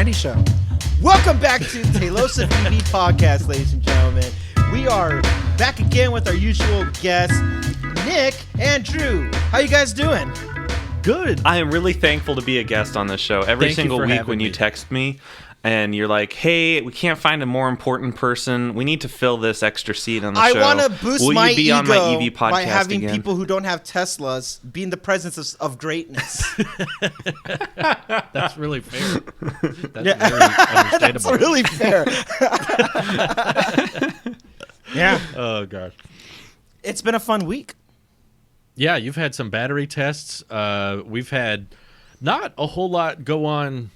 Randy Show. Welcome back to Taylor's EV Podcast, ladies and gentlemen. We are back again with our usual guests, Nick and Drew. How you guys doing? Good. I am really thankful to be a guest on this show. Every single week when you text me and you're like, hey, we can't find a more important person. We need to fill this extra seat on the show. I want to boost Will my you be ego on my EV podcast by having again? people who don't have Teslas be in the presence of greatness. That's really fair. That's Yeah. very understandable. That's really fair. Yeah. Oh, gosh. It's been a fun week. Yeah, you've had some battery tests. We've had not a whole lot go on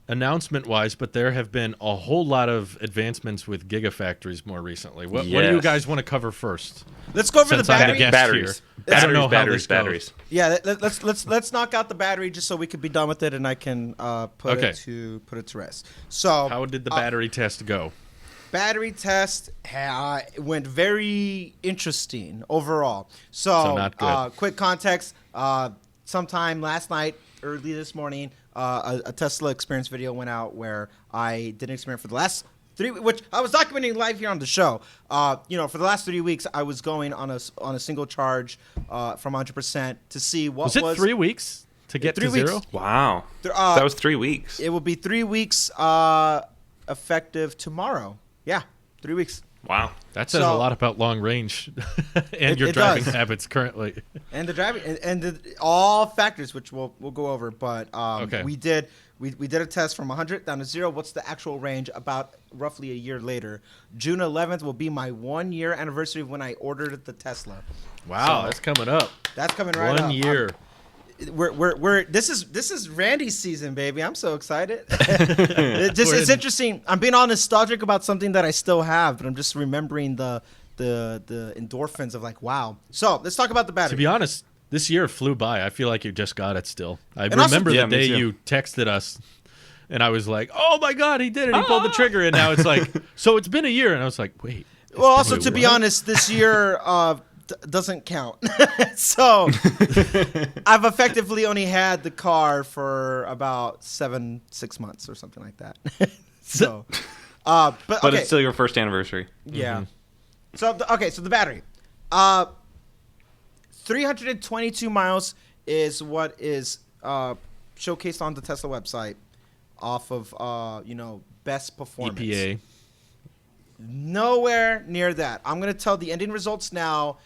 announcement-wise, but there have been a whole lot of advancements with Gigafactories more recently. What do you guys want to cover first? Let's go over the battery. Batteries. I don't know how Batteries. this goes. Yeah, let's knock out the battery just so we could be done with it, and I can put it to rest. So, how did the battery test go? Battery test went very interesting overall. So not good. Quick context: sometime last night, early this morning, a Tesla experience video went out where I did an experiment for the last 3 weeks, which I was documenting live here on the show. For the last 3 weeks, I was going on a single charge from 100% to see what was it 3 weeks to get 3 to weeks. zero? Wow. That was 3 weeks. It will be 3 weeks effective tomorrow. Yeah, 3 weeks. Wow. That says a lot about long range and your driving habits currently. And the driving and all factors, which we'll go over. But we did a test from 100 down to 0. What's the actual range? About roughly a year later, June 11th will be my 1 year anniversary of when I ordered the Tesla. Wow, that's coming up. That's coming right up. 1 year. This is Randy's season, baby. I'm so excited. It's interesting. I'm being all nostalgic about something that I still have, but I'm just remembering the endorphins of like, wow. So let's talk about the battery. To be honest, this year flew by. I feel like you just got it still. I And remember also- the day you texted us, and I was like, oh my God, he did it. He pulled the trigger. And now it's like, so it's been a year. And I was like, wait. Well, also, to be honest, this year doesn't count. So I've effectively only had the car for about 6 months or something like that. So, but it's still your first anniversary. Yeah. So the battery, 322 miles is what is showcased on the Tesla website, off of best performance. EPA. Nowhere near that. I'm gonna tell the ending results now.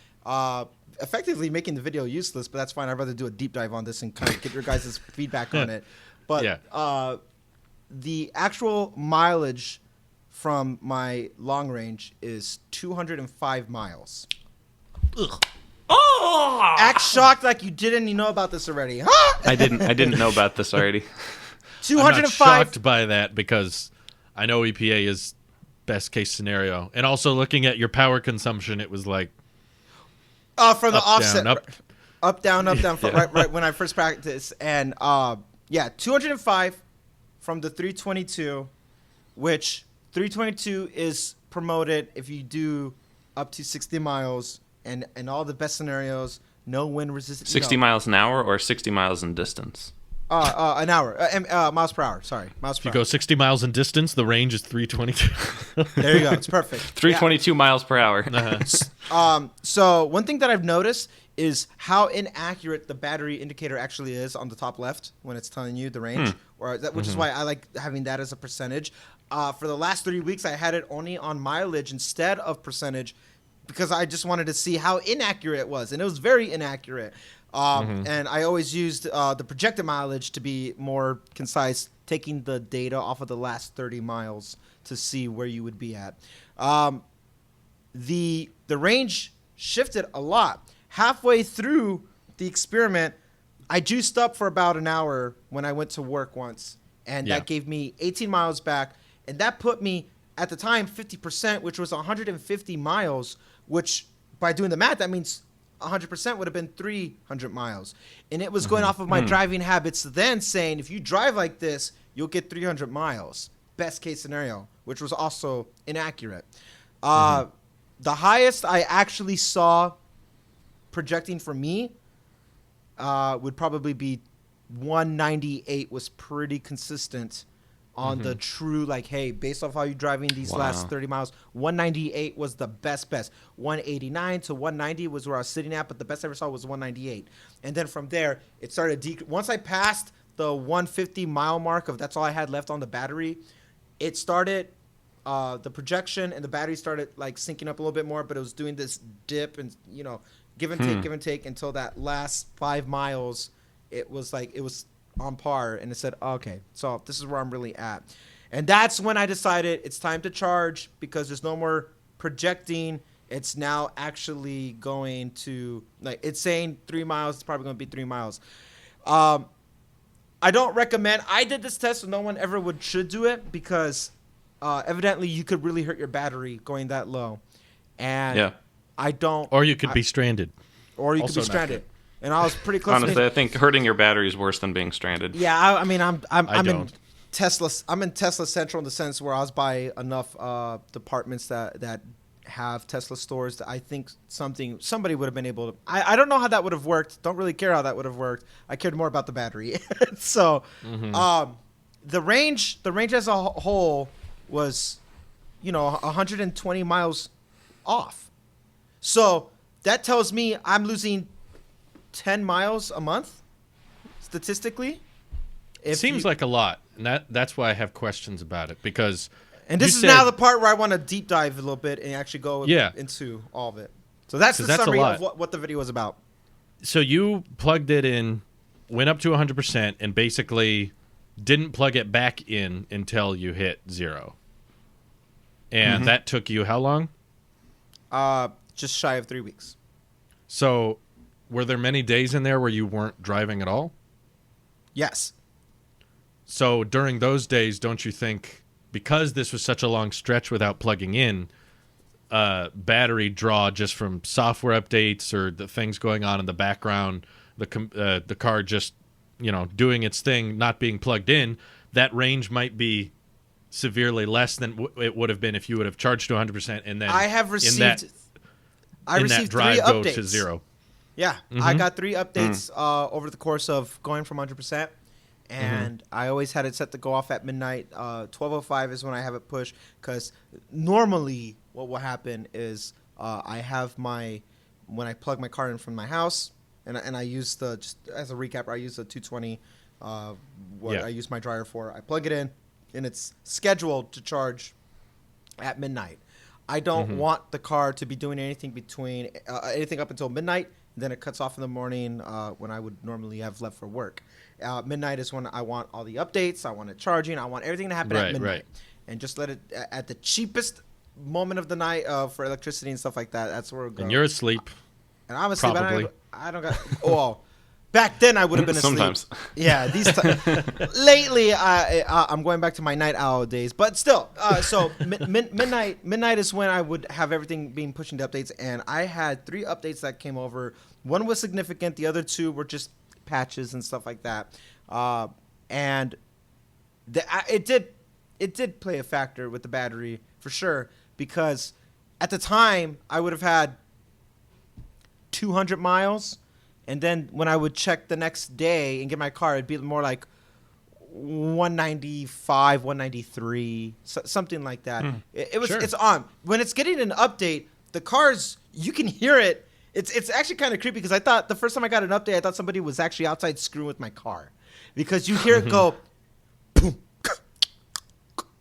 Effectively making the video useless, but that's fine. I'd rather do a deep dive on this and kind of get your guys' feedback on it. But the actual mileage from my long range is 205 miles. Ugh. Oh! Act shocked like you didn't know about this already. Huh? I didn't know about this already. 205. I'm not shocked by that because I know EPA is best case scenario. And also looking at your power consumption, it was like, from the offset, up, down, Yeah. right when I first practiced, and 205 from the 322, which 322 is promoted if you do up to 60 miles, and all the best scenarios, no wind resistance. 60 miles an hour or 60 miles in distance? An hour, miles per hour. Sorry, miles per hour. If you go 60 miles in distance, the range is 322. There you go. It's perfect. 322 miles per hour. So one thing that I've noticed is how inaccurate the battery indicator actually is on the top left when it's telling you the range, which is why I like having that as a percentage. For the last 3 weeks, I had it only on mileage instead of percentage because I just wanted to see how inaccurate it was, and it was very inaccurate. And I always used the projected mileage to be more concise, taking the data off of the last 30 miles to see where you would be at. The range shifted a lot. Halfway through the experiment, I juiced up for about an hour when I went to work once, and that gave me 18 miles back, and that put me at the time 50%, which was 150 miles, which by doing the math, that means 100% would have been 300 miles. And it was going off of my driving habits then saying, if you drive like this, you'll get 300 miles. Best case scenario, which was also inaccurate. The highest I actually saw projecting for me would probably be 198 was pretty consistent on the true, like, hey, based off how you're driving these last 30 miles, 198 was the best. 189 to 190 was where I was sitting at, but the best I ever saw was 198. And then from there, it started once I passed the 150 mile mark of that's all I had left on the battery, it started, the projection and the battery started like syncing up a little bit more, but it was doing this dip and, you know, give and take until that last 5 miles, it was on par, and it said, okay, so this is where I'm really at. And that's when I decided it's time to charge, because there's no more projecting. It's now actually going to, like, it's saying 3 miles. It's probably going to be 3 miles. I don't recommend. I did this test, so no one ever should do it, because evidently you could really hurt your battery going that low. And I don't. Or you could be stranded. Or you could be stranded. And I was pretty close. Honestly, I think hurting your battery is worse than being stranded. Yeah, I mean, I'm in Tesla. I'm in Tesla Central in the sense where I was by enough departments that have Tesla stores that I think somebody would have been able to. I don't know how that would have worked. Don't really care how that would have worked. I cared more about the battery. So, the range as a whole was, 120 miles off. So that tells me I'm losing 10 miles a month, statistically. It seems like a lot, and that's why I have questions about it, because... And this is now the part where I want to deep dive a little bit and actually go into all of it. So that's the summary of what the video was about. So you plugged it in, went up to 100%, and basically didn't plug it back in until you hit 0. And that took you how long? Just shy of 3 weeks. So... were there many days in there where you weren't driving at all? Yes. So during those days, don't you think, because this was such a long stretch without plugging in, battery draw just from software updates or the things going on in the background, the car just, doing its thing, not being plugged in, that range might be severely less than it would have been if you would have charged to 100% and then I received that drive 3 go updates. to 0. Yeah, I got 3 updates over the course of going from 100%, and I always had it set to go off at midnight. 12:05 is when I have it pushed, because normally what will happen is I have when I plug my car in from my house, and I use just as a recap, I use the 220, I use my dryer for. I plug it in, and it's scheduled to charge at midnight. I don't want the car to be doing anything between anything up until midnight. Then it cuts off in the morning when I would normally have left for work. Midnight is when I want all the updates. I want it charging. I want everything to happen at midnight. Right. And just let it at the cheapest moment of the night for electricity and stuff like that. That's where it goes. And you're asleep. And I'm asleep. Probably. I don't got... Oh, back then I would have been asleep. Sometimes. Yeah, lately I'm going back to my night owl days, but still. So midnight is when I would have everything being pushed into updates, and I had 3 updates that came over. One was significant. The other 2 were just patches and stuff like that. And it did play a factor with the battery for sure, because at the time I would have had 200 miles. And then when I would check the next day and get my car, it'd be more like 195, 193, something like that. It's on. When it's getting an update, the cars, you can hear it. It's actually kind of creepy, because I thought the first time I got an update, I thought somebody was actually outside screwing with my car, because you hear it go, boom.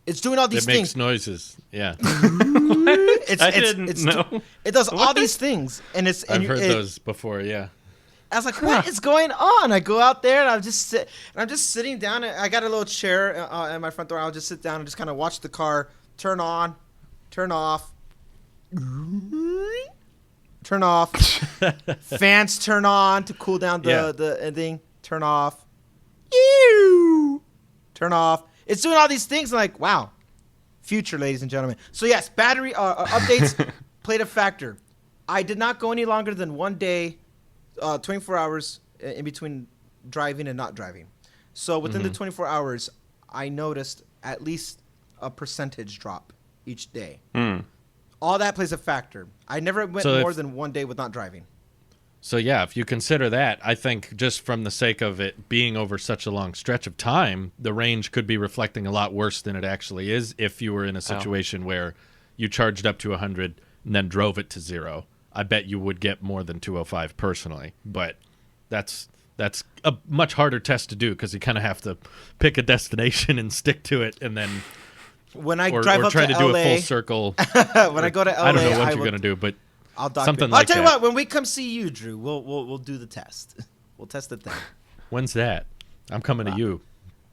It's doing all these things. It makes noises. Yeah. I didn't know. It does all these things, and I've heard those before. Yeah. I was like, what is going on? I go out there, and I'm just sitting down. I got a little chair at my front door. I'll just sit down and just kind of watch the car turn on, turn off, turn off. Fans turn on to cool down the thing. Turn off. Turn off. It's doing all these things. I'm like, wow. Future, ladies and gentlemen. So yes, battery updates played a factor. I did not go any longer than 1 day, 24 hours in between driving and not driving. So within the 24 hours, I noticed at least a percentage drop each day. All that plays a factor. I never went more than 1 day with not driving. So yeah, if you consider that, I think just from the sake of it being over such a long stretch of time, the range could be reflecting a lot worse than it actually is if you were in a situation where you charged up to 100 and then drove it to 0. I bet you would get more than 205 personally, but that's a much harder test to do because you kind of have to pick a destination and stick to it, and then when I drive up try to do LA, a full circle. When I go to LA, I don't know what you're going to do, but I'll something like that. I'll tell you what, when we come see you, Drew, we'll do the test. We'll test it then. When's that? I'm coming to you.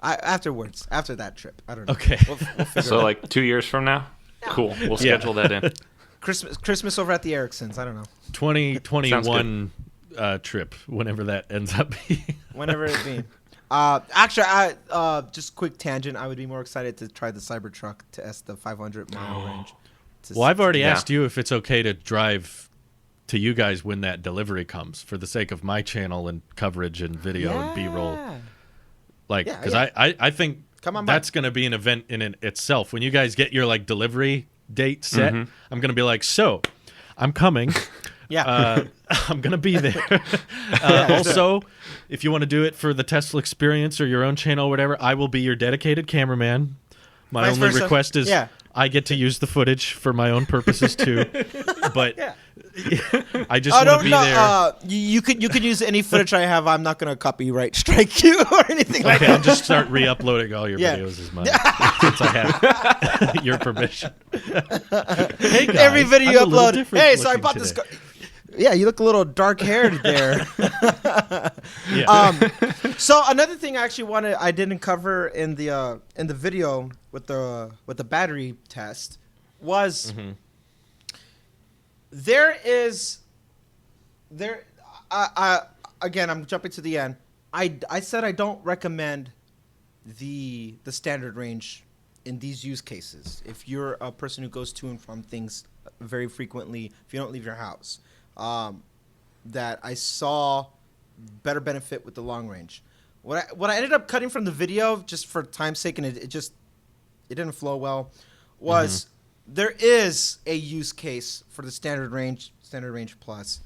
Afterwards, after that trip. I don't know. Okay. We'll figure So like 2 years from now? Yeah. Cool. We'll schedule that in. Christmas over at the Ericksons. I don't know. 2021 trip, whenever that ends up being. Whenever it be. Actually, I just quick tangent. I would be more excited to try the Cybertruck to test the 500-mile range. Well, I've already asked you if it's okay to drive to you guys when that delivery comes, for the sake of my channel and coverage and video and B-roll. Like, because I think that's going to be an event in itself. When you guys get your like delivery date set, I'm going to be like, so I'm coming. I'm going to be there. Also, if you want to do it for the Tesla experience or your own channel or whatever, I will be your dedicated cameraman. My only request is I get to use the footage for my own purposes too. But I just want to be there. You could use any footage I have. I'm not going to copyright strike you or anything like that. Okay, I'll just start re-uploading all your videos as mine since I have your permission. Hey guys, every video you upload. Hey, so I bought today. this car. Yeah, you look a little dark-haired there. So another thing I didn't cover in the video with the battery test was again, I'm jumping to the end. I said I don't recommend the standard range in these use cases. If you're a person who goes to and from things very frequently, if you don't leave your house. That I saw better benefit with the long range. What I ended up cutting from the video, just for time's sake, and it didn't flow well, was there is a use case for the standard range plus,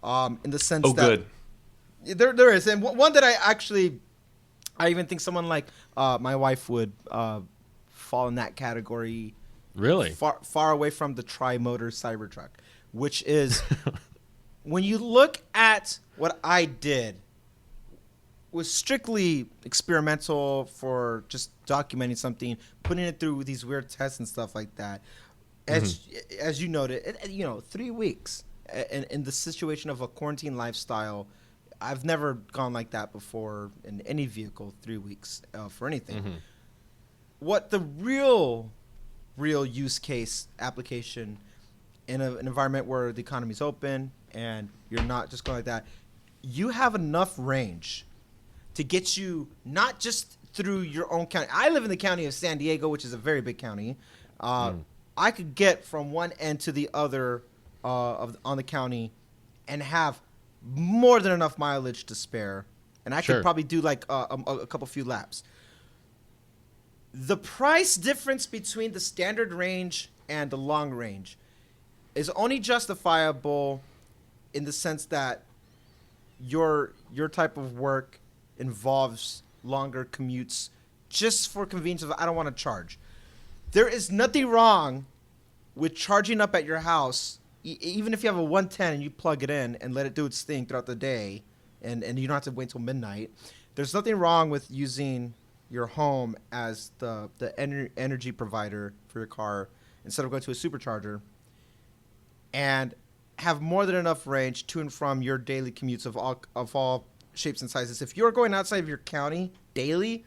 in the sense that there is, and one that I even think someone like my wife would fall in that category. Really, far away from the tri-motor Cybertruck, which is. When you look at what I did, was strictly experimental for just documenting something, putting it through these weird tests and stuff like that. As you noted, 3 weeks in the situation of a quarantine lifestyle, I've never gone like that before in any vehicle. 3 weeks for anything. What the real use case application in an environment where the economy's open and you're not just going like that, you have enough range to get you not just through your own county. I live in the county of San Diego, which is a very big county. I could get from one end to the other on the county and have more than enough mileage to spare. And I could probably do like a couple few laps. The price difference between the standard range and the long range is only justifiable in the sense that your type of work involves longer commutes just for convenience of I don't want to charge. There is nothing wrong with charging up at your house, even if you have a 110 and you plug it in and let it do its thing throughout the day, and you don't have to wait till midnight. There's nothing wrong with using your home as the energy provider for your car instead of going to a supercharger, and have more than enough range to and from your daily commutes of all shapes and sizes. If you're going outside of your county daily,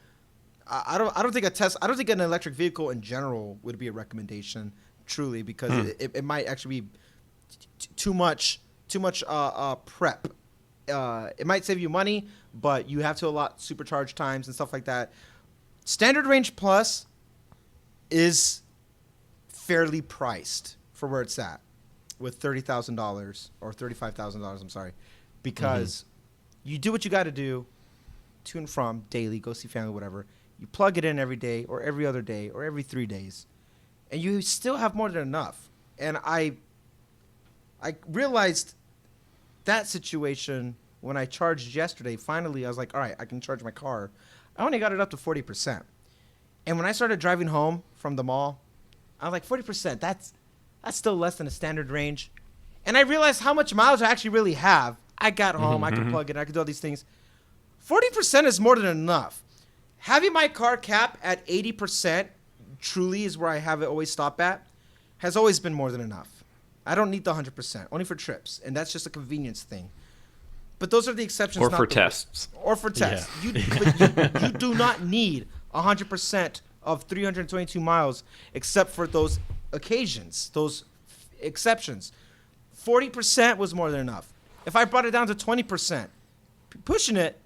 I don't think an electric vehicle in general would be a recommendation, truly, because it might actually be too much prep. It might save you money, but you have to allot supercharge times and stuff like that. Standard range plus is fairly priced for where it's at, with $30,000 or $35,000. I'm sorry, because you do what you got to do, to and from daily, go see family, whatever. You plug it in every day, or every other day, or every 3 days, and you still have more than enough. And I realized that situation, when I charged yesterday, finally I was like, all right, I can charge my car. I only got it up to 40%. And when I started driving home from the mall, I was like, 40%, that's still less than a standard range. And I realized how much mileage I actually really have. I got home, I can plug it, I can do all these things. 40% is more than enough. Having my car cap at 80% truly is where I have it always stop at, has always been more than enough. I don't need the 100%, only for trips. And that's just a convenience thing. But those are the exceptions. Or for tests. Or for tests. Yeah. You do not need 100% of 322 miles except for those occasions, those exceptions. 40% was more than enough. If I brought it down to 20%, pushing it,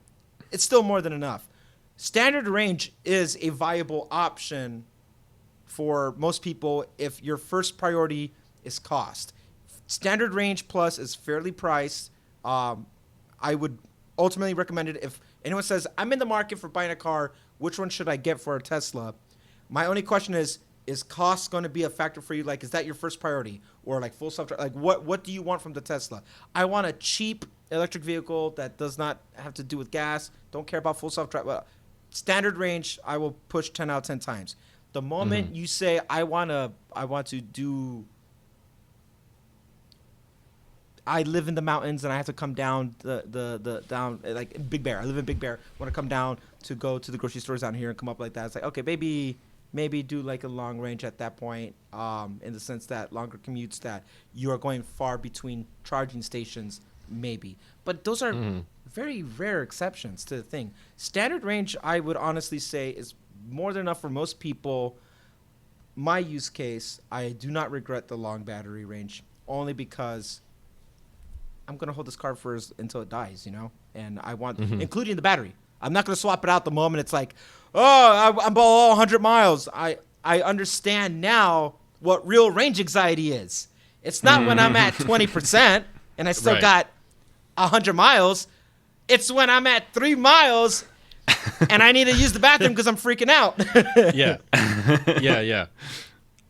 it's still more than enough. Standard range is a viable option for most people if your first priority is cost. Standard range plus is fairly priced. I would ultimately recommend it if anyone says, I'm in the market for buying a car, which one should I get for a Tesla? My only question is cost going to be a factor for you? Like, is that your first priority? Or like full self-drive? Like, what do you want from the Tesla? I want a cheap electric vehicle that does not have to do with gas. Don't care about full self-drive. Well, standard range, I will push 10 out of 10 times. The moment you say, I want to do... I live in the mountains and I have to come down the down like Big Bear. I live in Big Bear. Want to come down to go to the grocery stores down here and come up like that. It's like, okay, maybe do like a long range at that point, in the sense that longer commutes that you are going far between charging stations, maybe. But those are very rare exceptions to the thing. Standard range, I would honestly say, is more than enough for most people. My use case, I do not regret the long battery range, only because I'm going to hold this car until it dies, you know? And I want, including the battery. I'm not going to swap it out the moment it's like, I'm below 100 miles. I understand now what real range anxiety is. It's not when I'm at 20% and I still got 100 miles. It's when I'm at 3 miles and I need to use the bathroom because I'm freaking out. Yeah.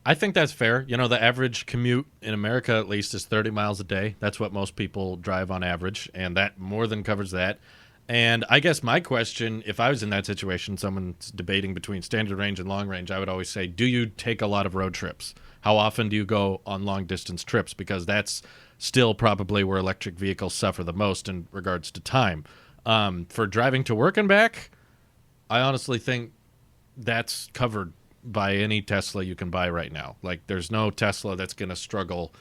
I think that's fair. You know, the average commute in America, at least, is 30 miles a day. That's what most people drive on average, and that more than covers that. And I guess my question, if I was in that situation, someone's debating between standard range and long range, I would always say, do you take a lot of road trips? How often do you go on long-distance trips? Because that's still probably where electric vehicles suffer the most in regards to time. For driving to work and back, I honestly think that's covered by any Tesla you can buy right now. Like, there's no Tesla that's going to struggle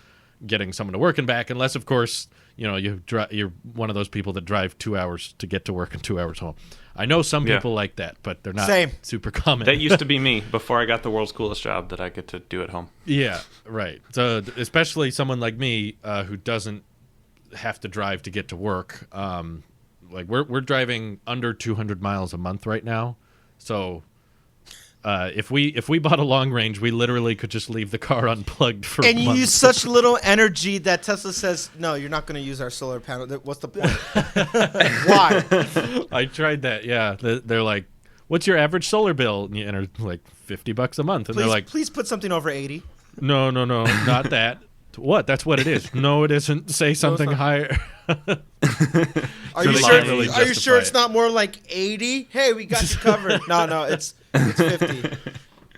getting someone to work and back, unless, of course, you know, you're one of those people that drive 2 hours to get to work and 2 hours home. I know some people like that, but they're not super common. That used to be me before I got the world's coolest job that I get to do at home. Yeah, right. So especially someone like me who doesn't have to drive to get to work. Like we're driving under 200 miles a month right now, so. If we bought a long range, we literally could just leave the car unplugged for and months. You use such little energy that Tesla says, no, you're not going to use our solar panel. What's the point? Why? I tried that, yeah. They're like, what's your average solar bill? And you enter like $50 a month. And they're like, please put something over 80. No, not that. What? That's what it is. No, it isn't. Say something higher. Are you sure it's not more like 80? Hey, we got you covered. No, it's 50.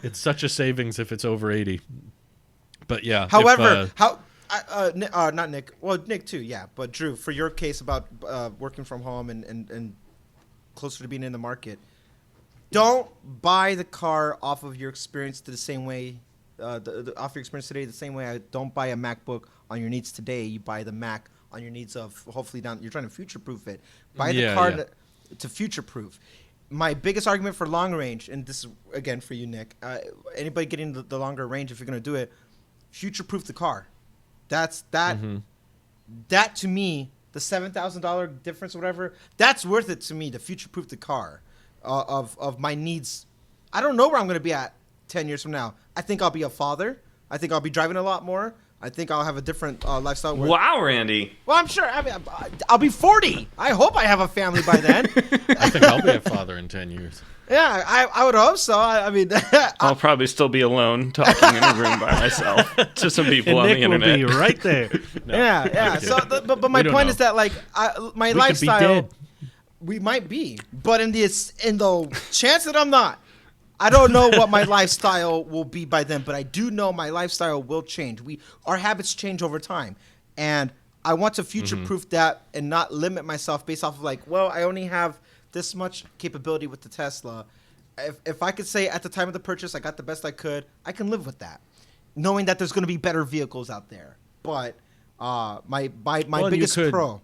It's such a savings if it's over 80. But yeah. However, not Nick. Well, Nick too, yeah. But Drew, for your case about working from home and closer to being in the market, don't buy the car off of your experience the same way. Off your experience today, the same way I don't buy a MacBook on your needs today. You buy the Mac on your needs of hopefully down. You're trying to future-proof it. Buy the car to future-proof. My biggest argument for long range, and this is again for you, Nick. Anybody getting the longer range, if you're going to do it, future-proof the car. That to me, the $7,000 difference, or whatever, that's worth it to me to future-proof the car of my needs. I don't know where I'm going to be at 10 years from now. I think I'll be a father. I think I'll be driving a lot more. I think I'll have a different lifestyle. Wow, Randy. Well, I'm sure. I mean, I'll be 40. I hope I have a family by then. I think I'll be a father in 10 years. Yeah, I would hope so. I mean, I'll probably still be alone talking in a room by myself to some people on the internet. Nick will be right there. No, yeah. So, but my point is that like my lifestyle, we might be, but in the chance that I'm not, I don't know what my lifestyle will be by then. But I do know my lifestyle will change. Our habits change over time, and I want to future-proof that and not limit myself based off of like, well, I only have this much capability with the Tesla. If I could say at the time of the purchase I got the best I can live with that, knowing that there's going to be better vehicles out there. But my biggest pro,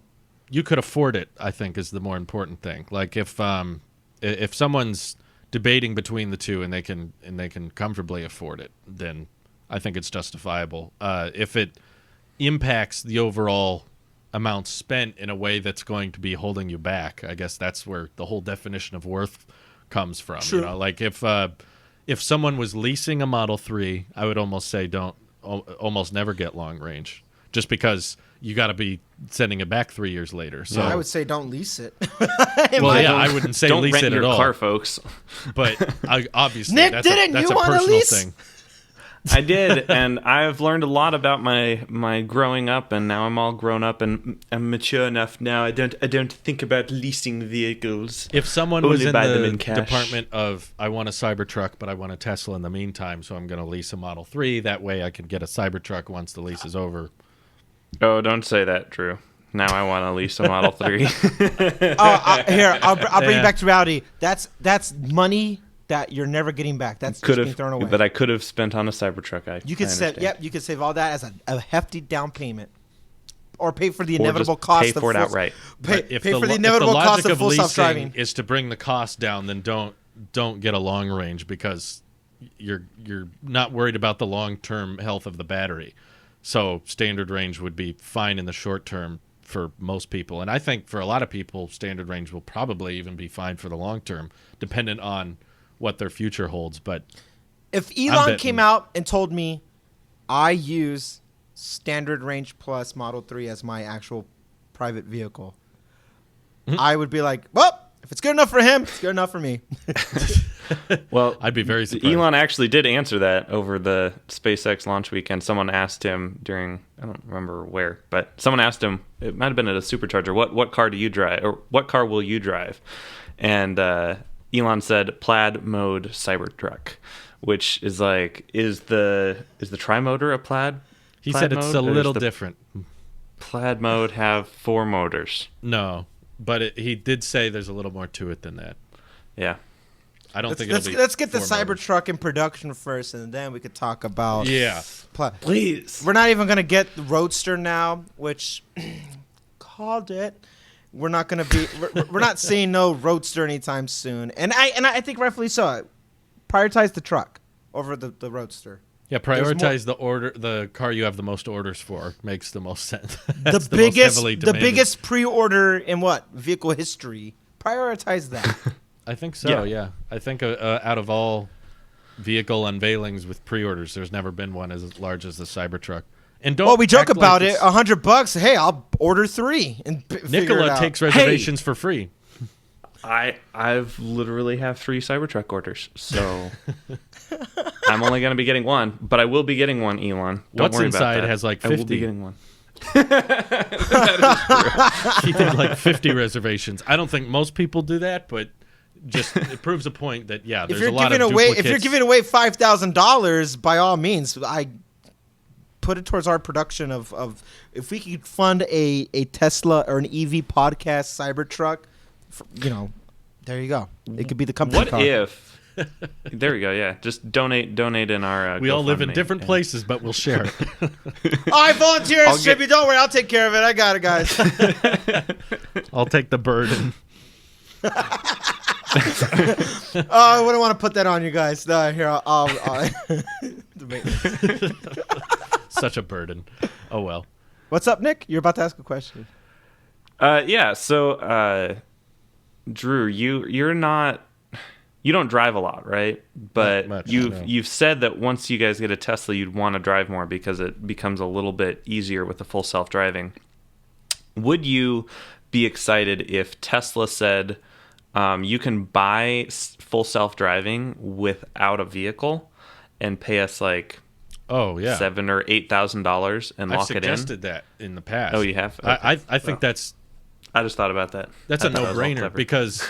you could afford it, I think, is the more important thing. Like if someone's debating between the two and they can comfortably afford it, then I think it's justifiable. If it impacts the overall amount spent in a way that's going to be holding you back, I guess that's where the whole definition of worth comes from. True. You know, like if someone was leasing a Model 3, I would almost say almost never get long range, just because you got to be sending it back 3 years later. So I would say don't lease it. Well, yeah, I wouldn't say lease it at all. Don't rent your car, folks. But obviously, Nick that's didn't. That's you a personal lease? thing. I did, and I've learned a lot about my growing up, and now I'm all grown up and I'm mature enough now. I don't think about leasing vehicles. If someone was in the department of, I want a Cybertruck, but I want a Tesla in the meantime, so I'm going to lease a Model 3. That way I can get a Cybertruck once the lease is over. Oh, don't say that, Drew. Now I want to lease a Model 3. Here, I'll bring you back to reality. That's money that you're never getting back. That's just being thrown away. That I could have spent on a Cybertruck. You could save all that as a hefty down payment, or pay for the inevitable cost. Pay for it outright. Pay for the inevitable cost of full self-driving. Is to bring the cost down, then don't get a long range, because you're not worried about the long-term health of the battery. So standard range would be fine in the short term for most people, and I think for a lot of people, standard range will probably even be fine for the long term, dependent on what their future holds. But if Elon came out and told me I use standard range plus Model 3 as my actual private vehicle, I would be like, well, if it's good enough for him, it's good enough for me. Well, I'd be very surprised. Elon actually did answer that over the SpaceX launch weekend. Someone asked him during, I don't remember where, but someone asked him, it might have been at a Supercharger, what car do you drive, or what car will you drive? And Elon said plaid mode Cybertruck, which is like, is the tri-motor a plaid? He said it's a little different. Plaid mode have 4 motors. No, but he did say there's a little more to it than that. Yeah. I don't think it'll be. Let's get the Cybertruck in production first, and then we could talk about. Yeah. Please. We're not even gonna get the Roadster now, which called it. We're not gonna be. We're not seeing no Roadster anytime soon, and I think rightfully so. Prioritize the truck over the Roadster. Yeah, prioritize the car you have the most orders for. Makes the most sense. the biggest pre-order in what vehicle history. Prioritize that. I think so. Yeah. I think out of all vehicle unveilings with pre-orders, there's never been one as large as the Cybertruck. And don't. Well, we joke about it. $100. Hey, I'll order 3 and Nikola takes reservations for free. I've literally have 3 Cybertruck orders, so I'm only going to be getting one, but I will be getting one, Elon. Don't What's worry inside about that. has like 50. I will be getting one. That is true. He did like 50 reservations. I don't think most people do that, but just it proves a point that there's a lot of duplicates. If you're giving away $5,000, by all means, I put it towards our production of if we could fund a Tesla or an EV podcast Cybertruck. There you go. It could be the company. What if? There we go. Yeah, just donate in our. We all live in different places, but we'll share it. I volunteer as tribute. Don't worry, I'll take care of it. I got it, guys. I'll take the burden. I wouldn't want to put that on you guys. No, here, I'll Such a burden. Oh well. What's up, Nick? You're about to ask a question. Yeah. So, Drew, you're not you don't drive a lot, right? But much, you've said that once you guys get a Tesla, you'd want to drive more because it becomes a little bit easier with the full self-driving. Would you be excited if Tesla said you can buy full self-driving without a vehicle and pay us like $7,000 or $8,000 and lock it in? I've suggested that in the past. Oh, you have? Okay. I think that's... I just thought about that. That's a no-brainer because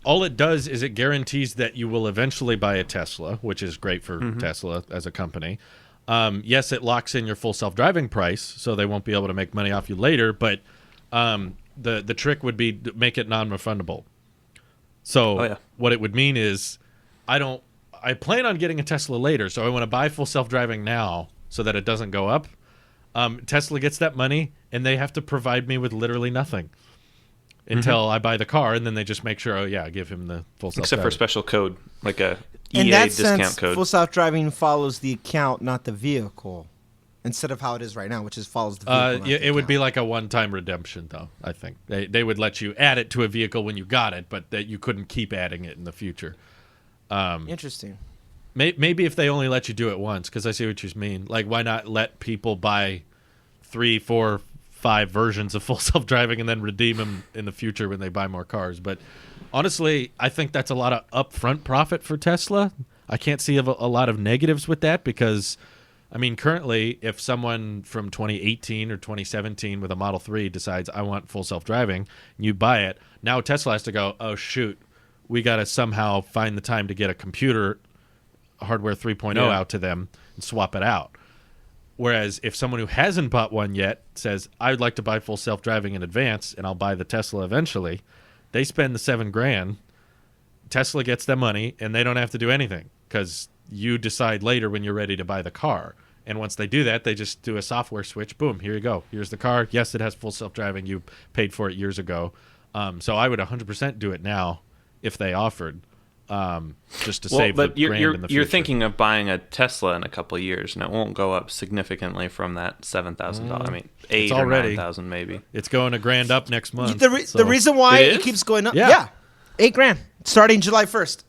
all it does is it guarantees that you will eventually buy a Tesla, which is great for Tesla as a company. Yes, it locks in your full self-driving price, so they won't be able to make money off you later, but the trick would be to make it non-refundable. So what it would mean is I plan on getting a Tesla later, so I want to buy full self-driving now so that it doesn't go up. Tesla gets that money, and they have to provide me with literally nothing until I buy the car, and then they just make sure, give him the full self-driving. Except for special code, like a EA in that discount sense, code. Full self-driving follows the account, not the vehicle, instead of how it is right now, which is follows the vehicle. It would be like a one-time redemption, though, I think. They would let you add it to a vehicle when you got it, but that you couldn't keep adding it in the future. Interesting. Maybe if they only let you do it once, because I see what you mean. Like, why not let people buy 3, 4, 5 versions of full self-driving and then redeem them in the future when they buy more cars? But honestly, I think that's a lot of upfront profit for Tesla. I can't see a lot of negatives with that because, I mean, currently, if someone from 2018 or 2017 with a Model 3 decides, I want full self-driving, and you buy it, now Tesla has to go, oh, shoot, we got to somehow find the time to get a computer hardware 3.0 out to them and swap it out. Whereas if someone who hasn't bought one yet says, I would like to buy full self-driving in advance and I'll buy the Tesla eventually, they spend the $7,000, Tesla gets their money, and they don't have to do anything because you decide later when you're ready to buy the car. And once they do that, they just do a software switch. Boom, here you go. Here's the car. Yes, it has full self-driving. You paid for it years ago. So I would 100% do it now if they offered. Just to save the grand in the future. You're thinking of buying a Tesla in a couple of years, and it won't go up significantly from that $7,000. I mean, $8,000 or $9,000 maybe. It's going a grand up next month. The reason why it keeps going up, $8,000 starting July 1st.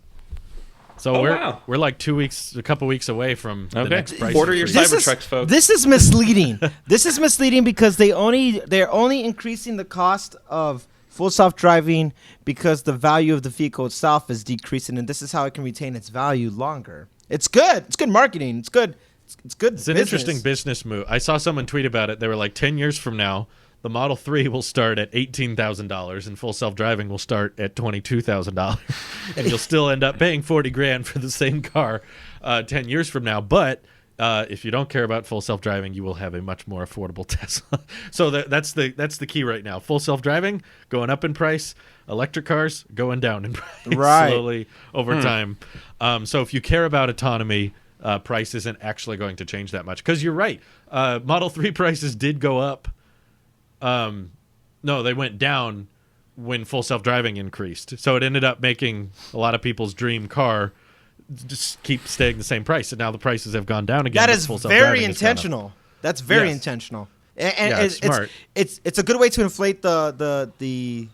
So we're like a couple weeks away from the next price. Order your Cybertrucks, folks. This is misleading. This is misleading because they're only increasing the cost of full self-driving because the value of the vehicle itself is decreasing, and this is how it can retain its value longer. It's good. It's good marketing. It's good. It's good. It's an interesting business move. I saw someone tweet about it. They were like, 10 years from now, the Model 3 will start at $18,000 and full self-driving will start at $22,000. And you'll still end up paying $40,000 for the same car 10 years from now. But if you don't care about full self-driving, you will have a much more affordable Tesla. So that's the key right now. Full self-driving going up in price, electric cars going down in price slowly over time. So if you care about autonomy, price isn't actually going to change that much. Because you're right, Model 3 prices did go up. No, they went down when full self-driving increased. So it ended up making a lot of people's dream car just keep staying the same price, and now the prices have gone down again. That is very intentional. That's very intentional, and it's smart. It's a good way to inflate the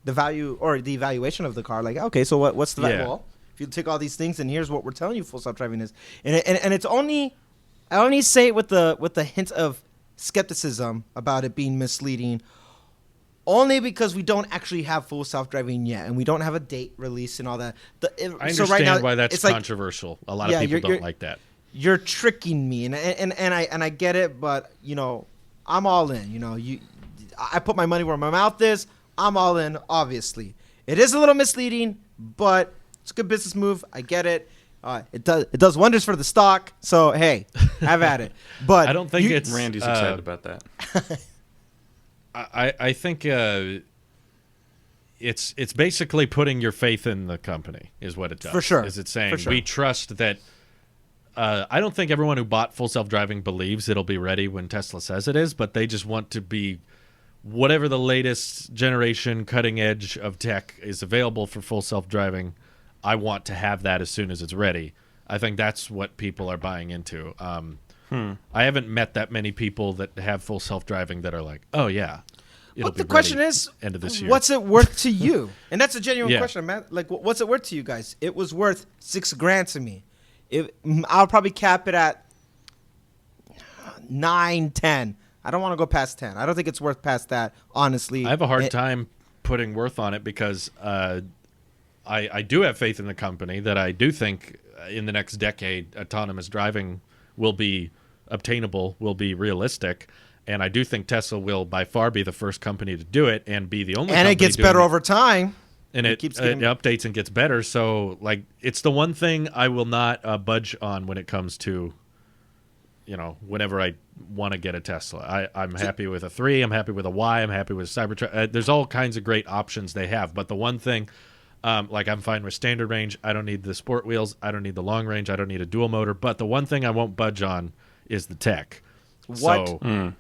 value or the evaluation of the car. Like, okay, so what's the value? Well, if you take all these things, and here's what we're telling you, full self-driving is, and it's only I only say it with the hint of skepticism about it being misleading. Only because we don't actually have full self-driving yet, and we don't have a date release and all that. I understand why that's controversial. A lot of people don't like that. You're tricking me, and I get it, but I'm all in. I put my money where my mouth is. I'm all in. Obviously, it is a little misleading, but it's a good business move. I get it. It does wonders for the stock. So hey, have at it. But I don't think Randy's excited about that. I think it's basically putting your faith in the company is what it does. For sure. Is it saying we trust that? I don't think everyone who bought full self-driving believes it'll be ready when Tesla says it is, but they just want to be whatever the latest generation cutting edge of tech is available for full self-driving. I want to have that as soon as it's ready. I think that's what people are buying into. I haven't met that many people that have full self-driving that are like, oh, yeah. it'll be the question ready is, end of this year. what's it worth to you? And that's a genuine Yeah. question, man. Like, what's it worth to you guys? It was worth $6,000 to me. I'll probably cap it at 9, 10. I don't want to go past 10. I don't think it's worth past that, honestly. I have a hard time putting worth on it because I do have faith in the company that I do think in the next decade autonomous driving will be obtainable, will be realistic. And I do think Tesla will by far be the first company to do it and be the only company and it gets doing better it. over time. And it updates and gets better. So, like, it's the one thing I will not budge on when it comes to, whenever I want to get a Tesla. I'm happy with a 3. I'm happy with a Y. I'm happy with a Cybertruck. There's all kinds of great options they have. But the one thing, like, I'm fine with standard range. I don't need the sport wheels. I don't need the long range. I don't need a dual motor. But the one thing I won't budge on is the tech. What? So,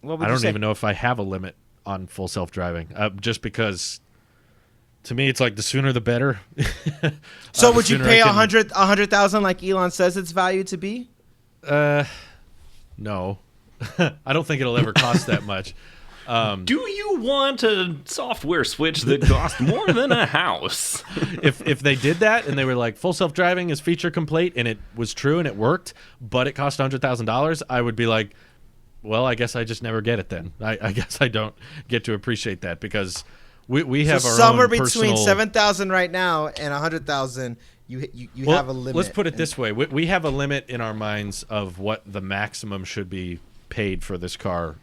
What would I you don't say? even know if I have a limit on full self-driving, just because to me it's like the sooner the better. So The would you sooner pay I can- 100,000 like Elon says its value to be? No. I don't think it'll ever cost that much. Do you want a software switch that costs more than a house? If they did that and they were like full self-driving is feature complete and it was true and it worked, but it cost $100,000, I would be like, well, I guess I just never get it then. I guess I don't get to appreciate that because we have So our somewhere own between personal... 7,000 right now and 100,000, you Well, have a limit. let's put it this way. We have a limit in our minds of what the maximum should be paid for this car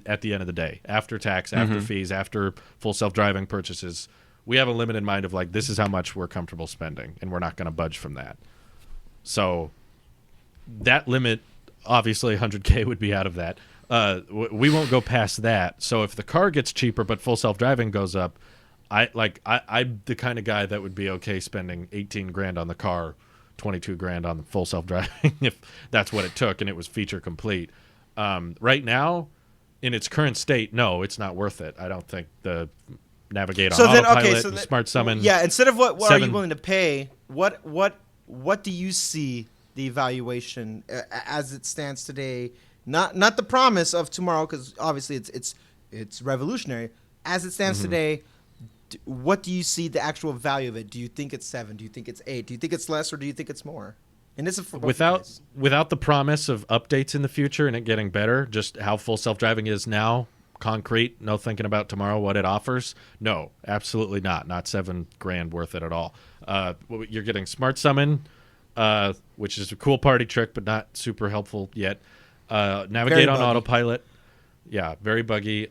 at the end of the day, after tax, after fees, after full self-driving purchases. We have a limit in mind of like, this is how much we're comfortable spending, and we're not going to budge from that. So that limit, obviously $100K would be out of that. We won't go past that. So if the car gets cheaper but full self-driving goes up, I'm the kind of guy that would be okay spending $18,000 on the car, $22,000 on the full self-driving if that's what it took and it was feature complete. Right now, in its current state, no, it's not worth it. I don't think the navigate on autopilot, the smart summon. Yeah, instead of what are you 7 willing to pay? What do you see the evaluation as it stands today? Not the promise of tomorrow, because obviously it's revolutionary. As it stands today, what do you see the actual value of it? Do you think it's 7? Do you think it's 8? Do you think it's less, or do you think it's more? And this is for both guys. Without the promise of updates in the future and it getting better, just how full self-driving is now, concrete, no thinking about tomorrow what it offers. No, absolutely not. Not $7,000 worth it at all. You're getting smart summon, which is a cool party trick, but not super helpful yet. Navigate on autopilot. Yeah, very buggy.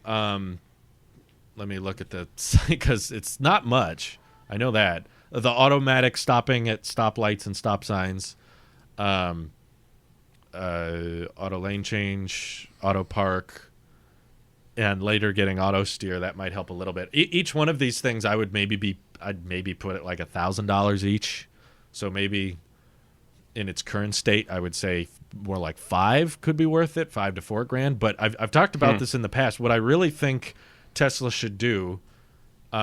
Let me look at the because it's not much. I know that. The automatic stopping at stoplights and stop signs. Auto lane change, auto park, and later getting auto steer. That might help a little bit. Each one of these things I'd maybe put it like $1,000 each. So maybe in its current state, I would say more like 5 could be worth it, $5,000 to $4,000. But I've talked about this in the past. What I really think Tesla should do,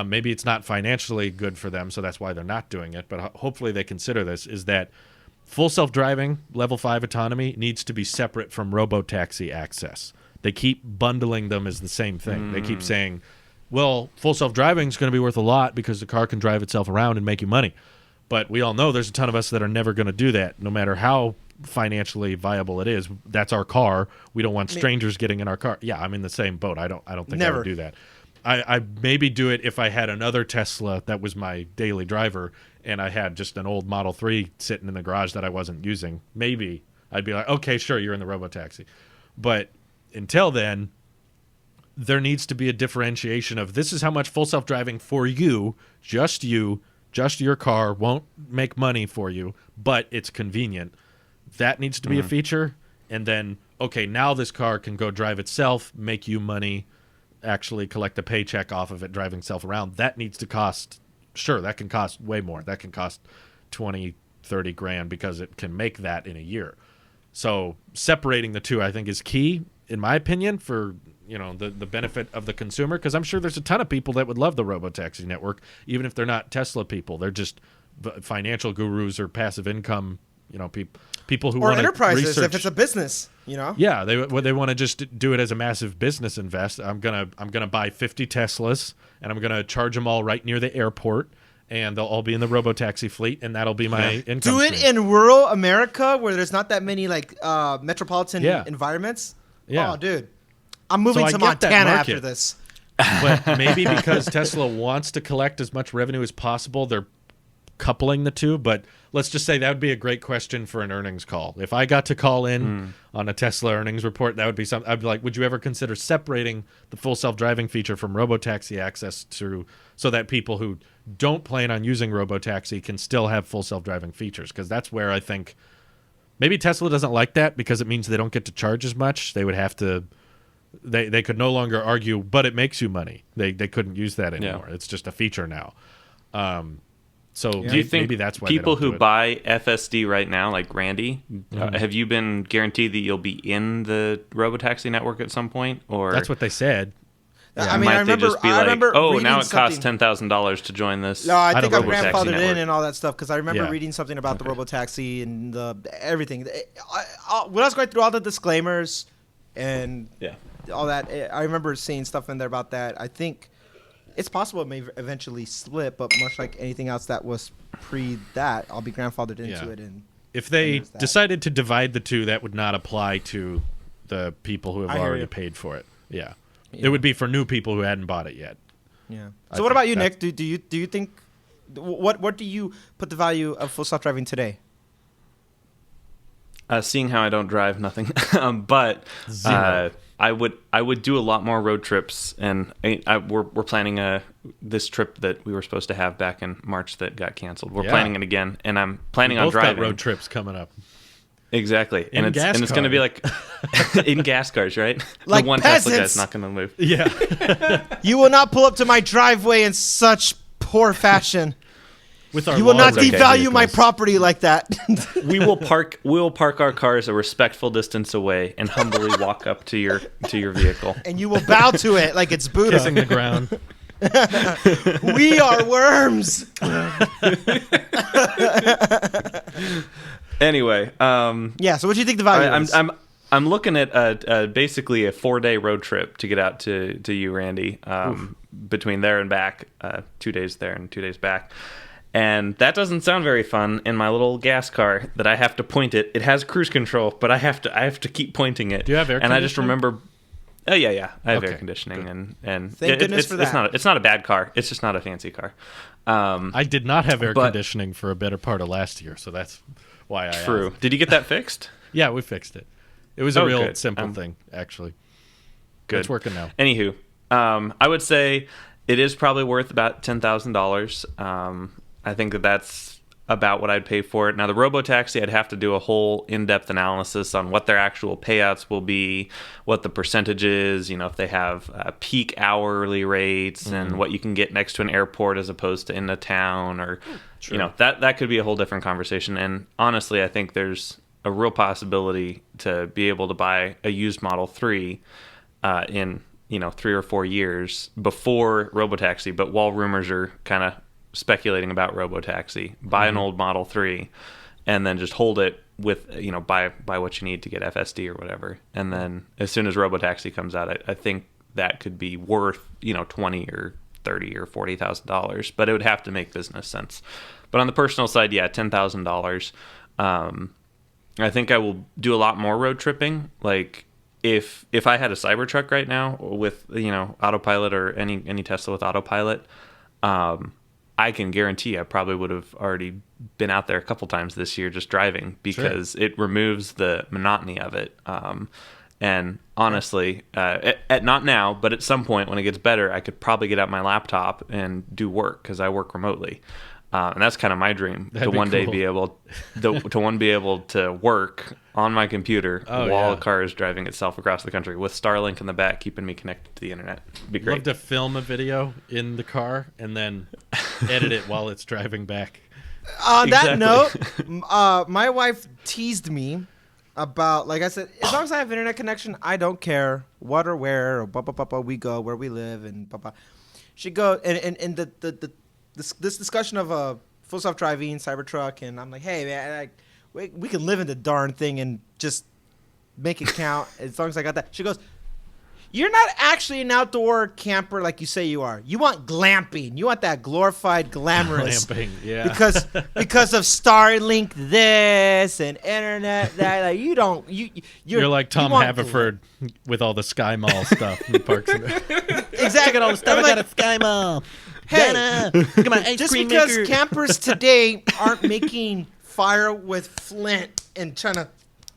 maybe it's not financially good for them, so that's why they're not doing it, but hopefully they consider this, is that full self-driving, level 5 autonomy, needs to be separate from robotaxi access. They keep bundling them as the same thing. They keep saying, well, full self-driving is going to be worth a lot because the car can drive itself around and make you money. But we all know there's a ton of us that are never going to do that, no matter how financially viable it is. That's our car. We don't want strangers getting in our car. Yeah, I'm in the same boat. I don't think I would do that. I maybe do it if I had another Tesla that was my daily driver and I had just an old Model 3 sitting in the garage that I wasn't using. Maybe I'd be like, okay, sure, you're in the robotaxi. But until then, there needs to be a differentiation of this is how much full self-driving for you, just your car, won't make money for you, but it's convenient. That needs to be a feature. And then, okay, now this car can go drive itself, make you money, actually collect a paycheck off of it driving itself around. That needs to cost, sure, that can cost way more. That can cost $20,000-$30,000 because it can make that in a year. So separating the two, I think, is key, in my opinion, for the benefit of the consumer, because I'm sure there's a ton of people that would love the robotaxi network, even if they're not Tesla people. They're just financial gurus or passive income people who or want to enterprises research. if it's a business, you know. Yeah, they want to just do it as a massive business invest. I'm gonna buy 50 Teslas and I'm gonna charge them all right near the airport, and they'll all be in the robotaxi fleet, and that'll be my income. Do it stream. in rural America where there's not that many like metropolitan environments. Yeah. Oh, dude, I'm moving to Montana after this. But maybe because Tesla wants to collect as much revenue as possible, they're coupling the two. But let's just say that would be a great question for an earnings call. If I got to call in on a Tesla earnings report, that would be something. I'd be like, would you ever consider separating the full self-driving feature from robotaxi access so that people who don't plan on using robotaxi can still have full self-driving features? Because that's where I think maybe Tesla doesn't like that, because it means they don't get to charge as much. They would have to. They could no longer argue, but it makes you money. They couldn't use that anymore. It's just a feature now. So do you think maybe that's why people who do it. buy FSD right now, like Randy, have you been guaranteed that you'll be in the robotaxi network at some point? Or That's what they said. Yeah. I mean, I remember. They just be oh, now it costs something. $10,000 to join this? No, I think I'm robotaxi grandfathered network. in and all that stuff, because I remember reading something about the robotaxi and everything. When I was going through all the disclaimers and all that, I remember seeing stuff in there about that. I think it's possible it may eventually slip, but much like anything else that was pre that, I'll be grandfathered into it. And if they decided to divide the two, that would not apply to the people who have already paid for it. Yeah. It would be for new people who hadn't bought it yet. Yeah. So what about you, Nick? Do you think what do you put the value of full self-driving today? Seeing how I don't drive, nothing. But I would do a lot more road trips, and we're planning this trip that we were supposed to have back in March that got canceled. We're planning it again, and I'm planning on driving. Got road trips coming up. Exactly, and it's going to be like in gas cars, right? Like the one peasants. Tesla guy's not going to move. Yeah, you will not pull up to my driveway in such poor fashion. You will not devalue my property like that. We will park our cars a respectful distance away and humbly walk up to your vehicle. And you will bow to it like it's Buddha. Kissing the ground. We are worms. Anyway, so what do you think the value is? I'm looking at basically a 4-day road trip to get out to you, Randy, between there and back, 2 days there and 2 days back. And that doesn't sound very fun in my little gas car that I have to point it. It has cruise control, but I have to keep pointing it. Do you have air conditioning? And I just remember, I have air conditioning, and thank goodness for that. It's not a bad car. It's just not a fancy car. I did not have air conditioning for a better part of last year, so that's why I True. asked. Did you get that fixed? Yeah, we fixed it. It was a real simple thing, actually. Good. It's working now. Anywho, I would say it is probably worth about $10,000. I think that's about what I'd pay for it. Now, the robotaxi, I'd have to do a whole in-depth analysis on what their actual payouts will be, what the percentage is, if they have peak hourly rates and what you can get next to an airport as opposed to in a town, or, that could be a whole different conversation. And honestly, I think there's a real possibility to be able to buy a used Model 3 in, 3 or 4 years before robotaxi, but while rumors are kind of speculating about robotaxi, buy an old Model 3 and then just hold it with, buy what you need to get FSD or whatever. And then as soon as robotaxi comes out, I think that could be worth, $20 or $30 or $40,000, but it would have to make business sense. But on the personal side, $10,000. I think I will do a lot more road tripping. Like if I had a Cybertruck right now with, autopilot, or any Tesla with autopilot, I can guarantee I probably would have already been out there a couple times this year just driving, because it removes the monotony of it. And honestly, at not now, but at some point when it gets better, I could probably get out my laptop and do work, because I work remotely. And that's kind of my dream, to one day be able to work on my computer while a car is driving itself across the country with Starlink in the back, keeping me connected to the internet. It'd be great. Love to film a video in the car and then edit it while it's driving back. On that note, my wife teased me about, like I said, as long as I have internet connection, I don't care what or where or blah, blah, blah, blah, we go, where we live, and blah, blah. She goes, and this discussion of a full self-driving Cybertruck, and I'm like, hey man, we can live in the darn thing and just make it count as long as I got that. She goes, you're not actually an outdoor camper like you say you are. You want glamping. You want that glorified glamorous. Glamping, yeah. Because of Starlink this and internet that. Like you're like Tom Haverford with all the Sky Mall stuff in the parks. Exactly. All the stuff I got at Sky Mall. Hey, look at my ice just cream because maker. campers today aren't making fire with flint and trying to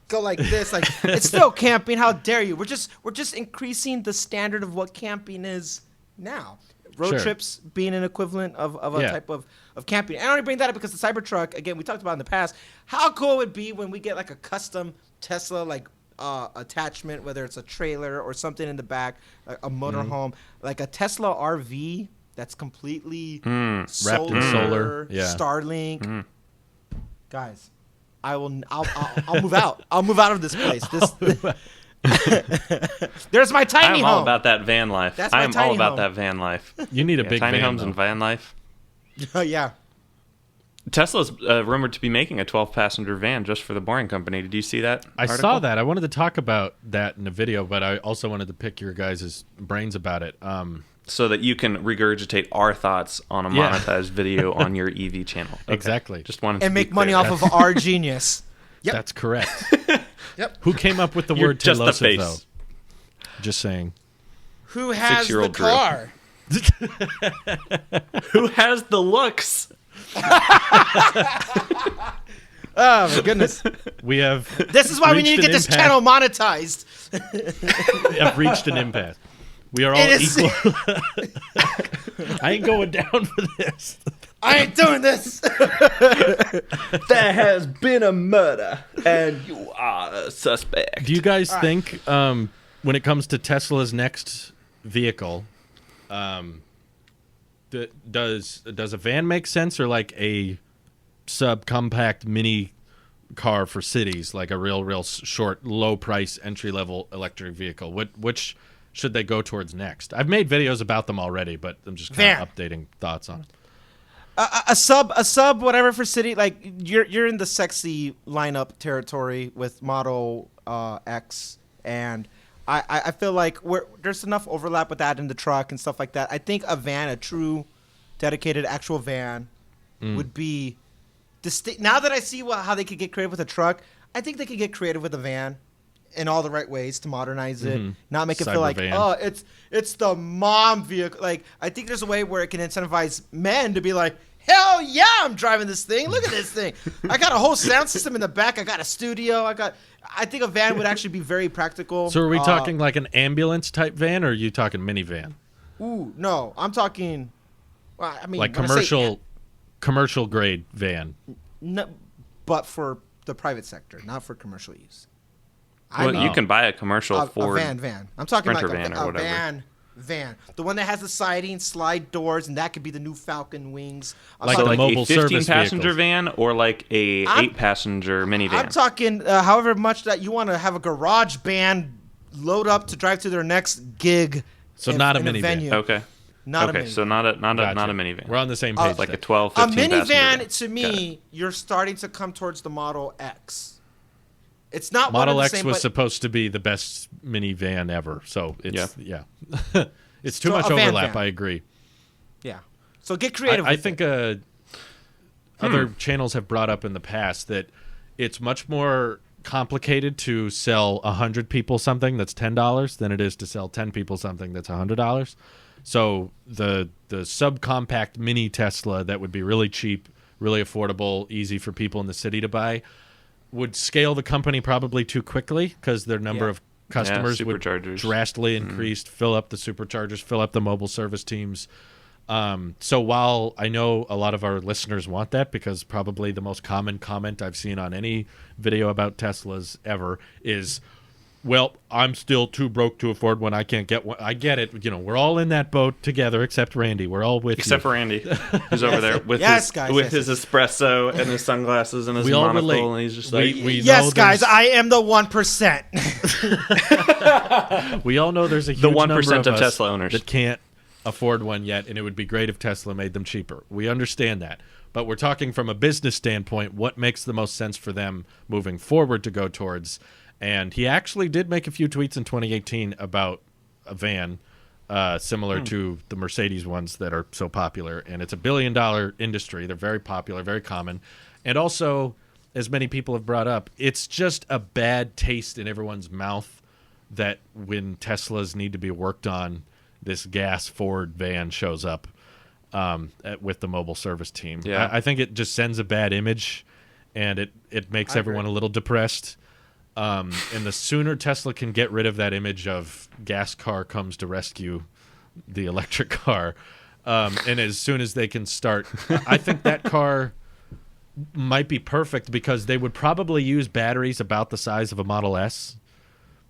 go like this, like it's still camping. How dare you? We're just increasing the standard of what camping is now. Road trips being an equivalent of a type of camping. And I only bring that up because the Cybertruck, again, we talked about in the past, how cool it would be when we get like a custom Tesla like attachment, whether it's a trailer or something in the back, like a motorhome, like a Tesla RV that's completely wrapped in solar, Starlink. Guys, I'll move out. I'll move out of this place. There's my tiny home. I'm all about that van life. That's my I'm tiny all about home. that van life. You need a big tiny van, homes though. and van life. Yeah. Tesla's rumored to be making a 12-passenger van just for the Boring Company. Did you see that I article? saw that. I wanted to talk about that in a video, but I also wanted to pick your guys' brains about it. So that you can regurgitate our thoughts on a monetized video on your EV channel. Okay. Exactly. Just wanted And to make be money clear. off of our genius. Yep. That's correct. Yep. Who came up with the You're word just the Telosive, face. though? Just saying. Who has the 6-year-old Drew. car? Who has the looks? Oh my goodness! We have. This is why we need to reached get an this impasse. channel monetized. We have reached an impasse. We are all It is- equal. I ain't going down for this. I ain't doing this. There has been a murder, and you are a suspect. Do you guys think, when it comes to Tesla's next vehicle, does a van make sense, or like a subcompact mini car for cities, like a real short, low price entry level electric vehicle? Which should they go towards next? I've made videos about them already, but I'm just kind of updating thoughts on it. A sub, whatever for city. Like you're in the sexy lineup territory with Model X, and I feel like there's enough overlap with that in the truck and stuff like that. I think a van, a true, dedicated, actual van, would be distinct. Now that I see how they could get creative with a truck, I think they could get creative with a van in all the right ways to modernize it, not make it feel like, Cybervan. oh, it's the mom vehicle. Like, I think there's a way where it can incentivize men to be like, hell yeah, I'm driving this thing. Look at this thing. I got a whole sound system in the back. I got a studio. I think a van would actually be very practical. So are we talking like an ambulance type van, or are you talking minivan? Ooh, no, I'm talking. Well, I mean, Like when I say commercial grade van. no, but for the private sector, not for commercial use. Well, you can buy a commercial a Ford van. I'm talking Sprinter like van or a whatever. van. The one that has the siding, slide doors, and that could be the new Falcon wings. I'm Like So the like mobile a service 15-passenger vehicles. van or like a 8-passenger minivan? I'm talking however much that you want to have a garage band load up to drive to their next gig. So in- not a in minivan. venue. Okay. Not okay, a minivan. so not a Gotcha. minivan. We're on the same page. like a then. 12, A 15 passenger minivan, van. to Got me, it. you're starting to come towards the Model X. It's not Model one of X the same, was but supposed to be the best minivan ever, so it's it's too So much a van overlap. van. I agree. yeah. So get creative. I with think it. other channels have brought up in the past that it's much more complicated to sell 100 people something that's $10 than it is to sell 10 people something that's $100. So the subcompact mini Tesla that would be really cheap, really affordable, easy for people in the city to buy would scale the company probably too quickly because their number of customers would superchargers. drastically increase, fill up the superchargers, fill up the mobile service teams. So while I know a lot of our listeners want that, because probably the most common comment I've seen on any video about Teslas ever is, well, I'm still too broke to afford one. I can't get one. I get it. You know, we're all in that boat together, except Randy. We're all with Except you. for Randy, who's over there with Yes, his guys, with yes, his espresso and his sunglasses and his We all monocle, relate. and he's just like, We yes, know guys, there's- I am the 1%. We all know there's a huge The 1% number of us Tesla owners. that can't afford one yet, and it would be great if Tesla made them cheaper. We understand that. but we're talking from a business standpoint, what makes the most sense for them moving forward to go towards. And he actually did make a few tweets in 2018 about a van similar to the Mercedes ones that are so popular. And it's $1 billion industry. They're very popular, very common. And also, as many people have brought up, it's just a bad taste in everyone's mouth that when Teslas need to be worked on, this gas Ford van shows up with the mobile service team. Yeah. I think it just sends a bad image, and it makes everyone a little depressed. And the sooner Tesla can get rid of that image of gas car comes to rescue the electric car, and as soon as they can start, I think that car might be perfect because they would probably use batteries about the size of a Model S,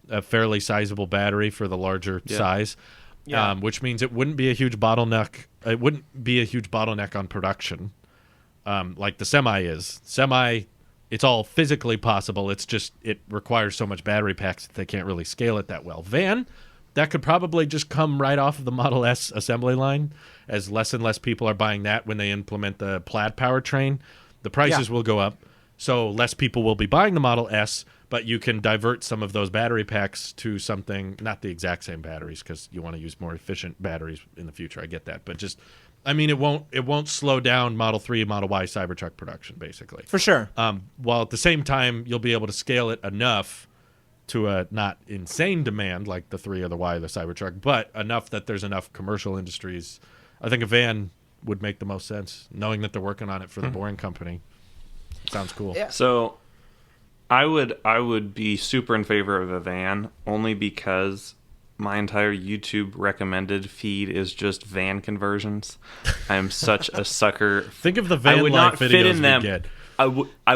a fairly sizable battery for the larger size, which means it wouldn't be a huge bottleneck. It wouldn't be a huge bottleneck on production, like the Semi is. Semi, it's all physically possible. It's just it requires so much battery packs that they can't really scale it that well. Van, that could probably just come right off of the Model S assembly line, as less and less people are buying that when they implement the Plaid powertrain. The prices will go up, so less people will be buying the Model S, but you can divert some of those battery packs to something, not the exact same batteries because you want to use more efficient batteries in the future. I get that. But just, I mean, it won't slow down Model 3 and Model Y Cybertruck production, basically. For sure. While at the same time, you'll be able to scale it enough to a not insane demand like the 3 or the Y or the Cybertruck, but enough that there's enough commercial industries. I think a van would make the most sense, knowing that they're working on it for the Boring Company. Sounds cool. Yeah. So I would be super in favor of a van only because my entire YouTube recommended feed is just van conversions. I'm such a sucker. Think of the van life videos we get. I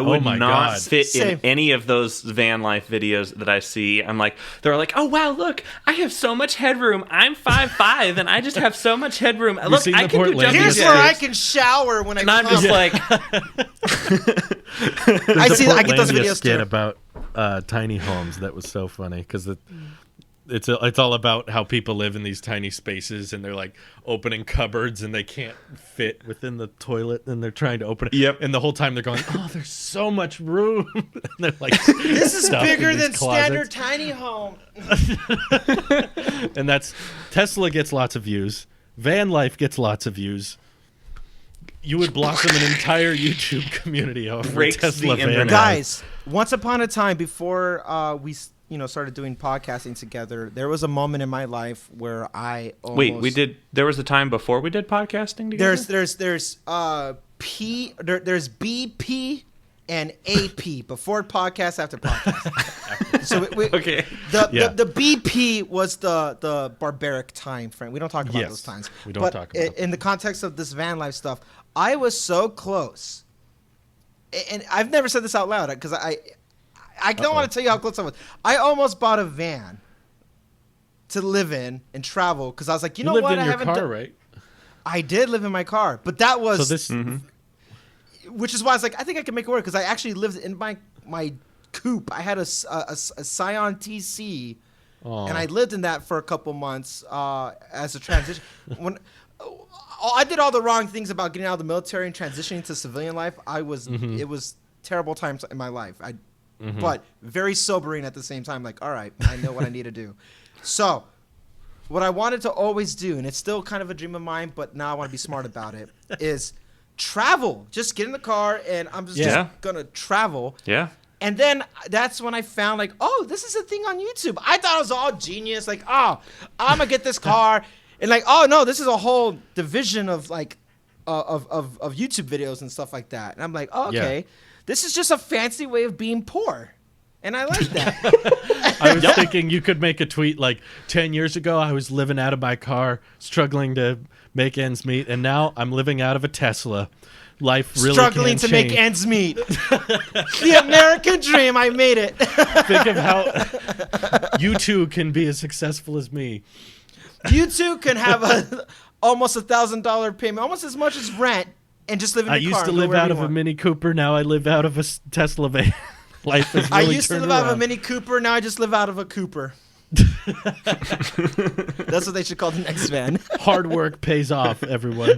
would not fit in any of those van life videos that I see. I'm like, they're like, oh wow, look, I have so much headroom. I'm 5'5" and I I have so much headroom. Look, I can do jumping Here's where I can shower when I'm just like, I get those videos too. About tiny homes that was so funny because it's all about how people live in these tiny spaces and they're like opening cupboards and they can't fit within the toilet and they're trying to open it. Yep. And the whole time they're going, oh, there's so much room. And they're like, this is bigger than standard tiny home. And that's Tesla gets lots of views. Van life gets lots of views. You would blossom an entire YouTube community over Tesla van life. Guys, once upon a time before we started doing podcasting together, there was a moment in my life where I almost... There was a time before we did podcasting together? There's BP and AP, before podcast, after podcast. So okay. The BP was the barbaric time frame. We don't talk about those times. We don't talk about in the context of this van life stuff, I was so close. And I've never said this out loud because I don't want to tell you how close I was. I almost bought a van to live in and travel because I was like, you know what? I haven't car, right? I did live in my car, but that was so this, which is why I was like, I think I can make it work because I actually lived in my coupe. I had a Scion TC, and I lived in that for a couple months as a transition. I did all the wrong things about getting out of the military and transitioning to civilian life. It was terrible times in my life. But very sobering at the same time. Like, all right, I know what I need to do. So what I wanted to always do, and it's still kind of a dream of mine, but now I want to be smart about it, is travel. Just get in the car, and I'm just going to travel. Yeah. And then that's when I found, like, oh, this is a thing on YouTube. I thought it was all genius. Like, oh, I'm going to get this car. And, like, oh, no, this is a whole division of, like, of YouTube videos and stuff like that. And I'm like, oh, okay. Yeah. This is just a fancy way of being poor. And I like that. I was thinking you could make a tweet like 10 years ago, I was living out of my car, struggling to make ends meet. And now I'm living out of a Tesla. Life really struggling can to change. Make ends meet. The American dream. I made it. Think of how you two can be as successful as me. You two can have almost $1,000 payment, almost as much as rent. And just live in I used to live out of a Mini Cooper. Now I live out of a Tesla van. Life is really I used to live out of a Mini Cooper. Now I just live out of a Cooper. That's what they should call the next van. Hard work pays off, everyone.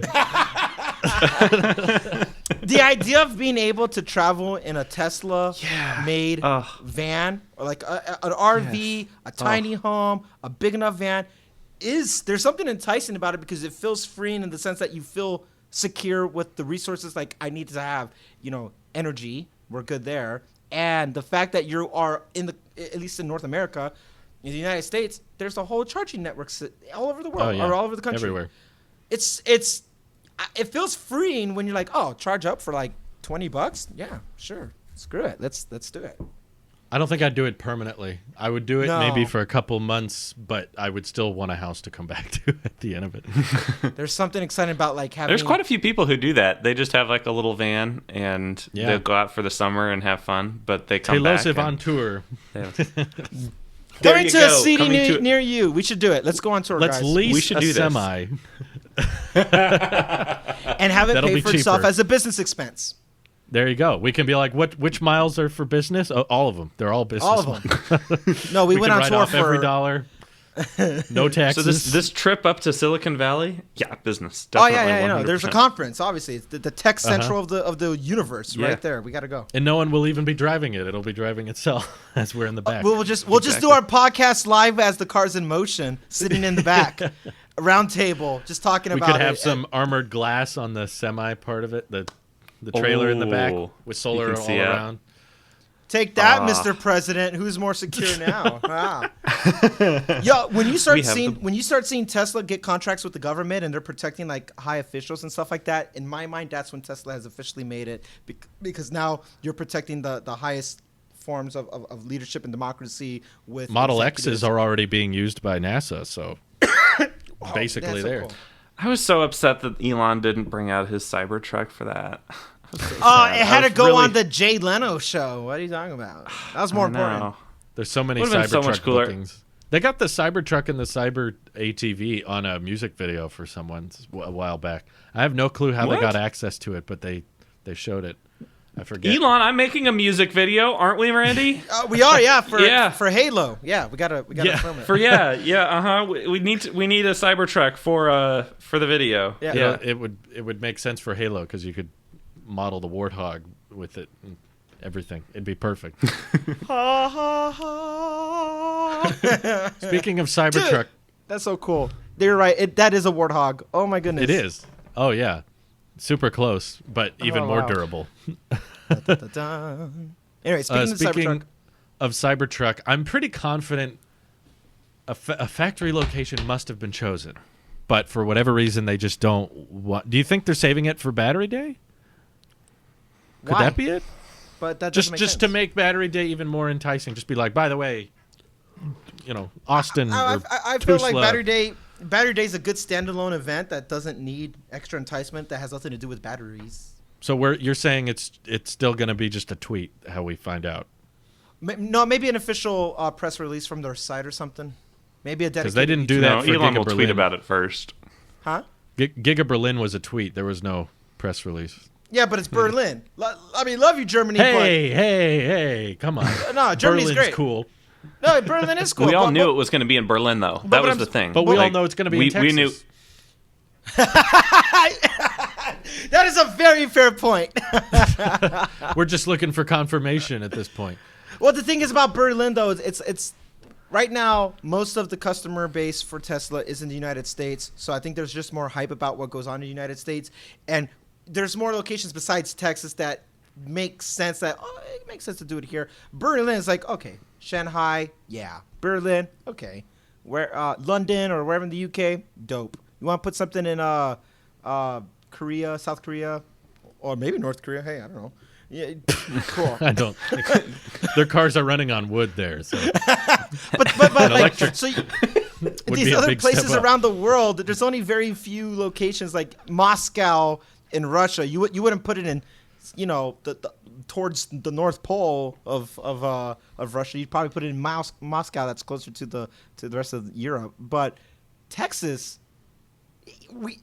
The idea of being able to travel in a Tesla-made van, or like an RV, a tiny home, a big enough van, there's something enticing about it because it feels freeing in the sense that you feel secure with the resources. Like, I need to have, energy. We're good there. And the fact that you are at least in North America, in the United States, there's a whole charging network all over the world, or all over the country. Everywhere. It feels freeing when you're like, oh, charge up for like $20. Yeah, sure. Screw it. Let's do it. I don't think I'd do it permanently. I would do it maybe for a couple months, but I would still want a house to come back to at the end of it. There's something exciting about like having. There's quite a few people who do that. They just have like a little van and they'll go out for the summer and have fun, but they come back. Taylor on tour. Coming to a city near you. We should do it. Let's go on tour, Let's guys. lease We should do a this. semi. And have it That'll pay be for itself cheaper. as a business expense. There you go. We can be like, which miles are for business? Oh, all of them. They're all business. All of them. No, we went can on write tour off for every dollar. No taxes. So this trip up to Silicon Valley, business. Oh Definitely, yeah. No, there's a 100%. conference. Obviously, it's the tech central of the universe right there. We got to go. And no one will even be driving it. It'll be driving itself as we're in the back. We'll just do our podcast live as the car's in motion, sitting in the back, round table, just talking We about it. could have some armored glass on the semi part of it, the trailer in the back with solar you all can see it. around. Take that, Mr. President. Who's more secure now? Yo, when you start seeing Tesla get contracts with the government and they're protecting like high officials and stuff like that, in my mind, that's when Tesla has officially made it because now you're protecting the highest forms of leadership and democracy with Model executives. X's are already being used by NASA, so basically That's so there. cool. I was so upset that Elon didn't bring out his Cybertruck for that. It had to go on the Jay Leno show. What are you talking about? That was more important. There's so many Would've been so much Cybertruck cooler. bookings. They got the Cybertruck and the Cyber ATV on a music video for someone a while back. I have no clue how they What? got access to it, but they showed it. I forget. Elon, I'm making a music video, aren't we, Randy? We are, for Yeah. for Halo. Yeah, we gotta film it. We need a Cybertruck for the video. Yeah. It would make sense for Halo because you could model the Warthog with it and everything. It'd be perfect. Speaking of Cybertruck, Dude, that's so cool. You're right. That is a Warthog. Oh my goodness. it is. Oh yeah, super close, but even more wow. durable. Dun-dun-dun. Anyway, speaking of Cybertruck, I'm pretty confident a factory location must have been chosen, but for whatever reason they just don't want. Do you think they're saving it for Battery Day? Could Why? that be it? But that doesn't make Just sense. to make Battery Day even more enticing, just be like, by the way, Austin. I feel like Battery Day is a good standalone event that doesn't need extra enticement that has nothing to do with batteries. So you're saying it's still going to be just a tweet? How we find out? No, maybe an official press release from their site or something. Maybe a dedicated. Because they didn't do No, that for Elon Giga will Berlin. tweet about it first. Huh? Giga Berlin was a tweet. There was no press release. Yeah, but it's Berlin. I mean, love you, Germany. Hey, come on. No, Germany's Berlin's great. cool. No, Berlin is cool. We all knew it was going to be in Berlin, though. That was the thing. But we all know it's going to be in Texas. We knew. That is a very fair point. We're just looking for confirmation at this point. Well, the thing is about Berlin, though, it's right now most of the customer base for Tesla is in the United States. So I think there's just more hype about what goes on in the United States, and there's more locations besides Texas that make sense. That it makes sense to do it here. Berlin is like, okay, Shanghai, yeah. Berlin, okay. Where London or wherever in the UK, dope. You want to put something in Korea, South Korea, or maybe North Korea? Hey, I don't know. Yeah, cool. I don't. Their cars are running on wood there, so but like, electric so would these be a other big step places up. around the world, there's only very few locations like Moscow in Russia. You wouldn't put it in, towards the North Pole of Russia. You'd probably put it in Moscow. That's closer to the rest of Europe. But Texas,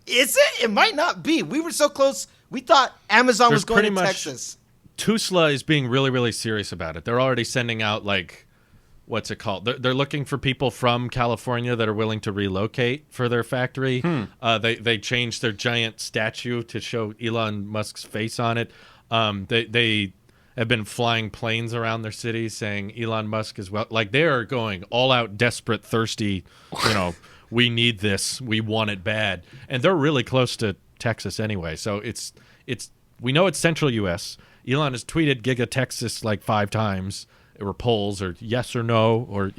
is it? It might not be. We were so close. We thought Amazon was going to Texas. Tesla is being really, really serious about it. They're already sending out what's it called? They're looking for people from California that are willing to relocate for their factory. They changed their giant statue to show Elon Musk's face on it. They have been flying planes around their city saying Elon Musk is like they are going all out, desperate, thirsty. We need this. We want it bad, and they're really close to Texas anyway. So it's we know it's central U.S. Elon has tweeted Giga Texas like 5 times. There were polls or yes or no or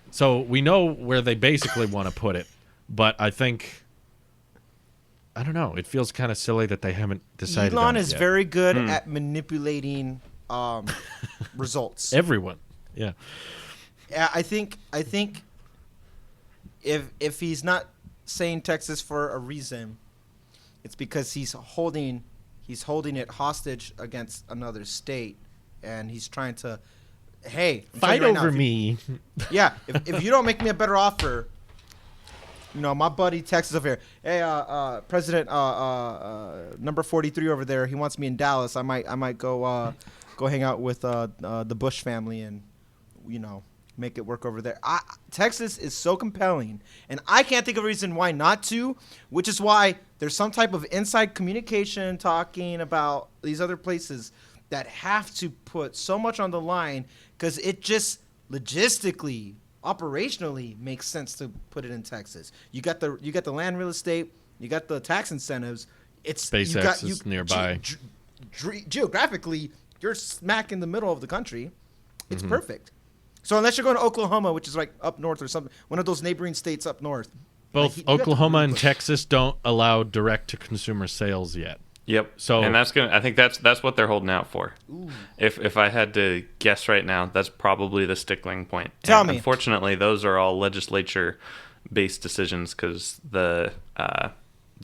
so we know where they basically want to put it. But I think I don't know. It feels kind of silly that they haven't decided. Elon on it is yet. very good at manipulating results. Everyone, yeah. I think if he's not saying Texas for a reason, it's because he's holding it hostage against another state, and he's trying to, hey, fight over me. Yeah, if you don't make me a better offer, my buddy Texas over here, hey, President number 43 over there, he wants me in Dallas. I might go hang out with the Bush family and make it work over there. Texas is so compelling, and I can't think of a reason why not to, which is why there's some type of inside communication talking about these other places that have to put so much on the line because it just logistically, operationally makes sense to put it in Texas. You got the land, real estate, you got the tax incentives. SpaceX is nearby. Geographically, you're smack in the middle of the country. It's perfect. So unless you're going to Oklahoma, which is like up north or something, one of those neighboring states up north. Both Oklahoma and Texas don't allow direct-to-consumer sales yet. Yep. So, and I think that's what they're holding out for. Ooh. If I had to guess right now, that's probably the stickling point. Tell me. Unfortunately, those are all legislature-based decisions because the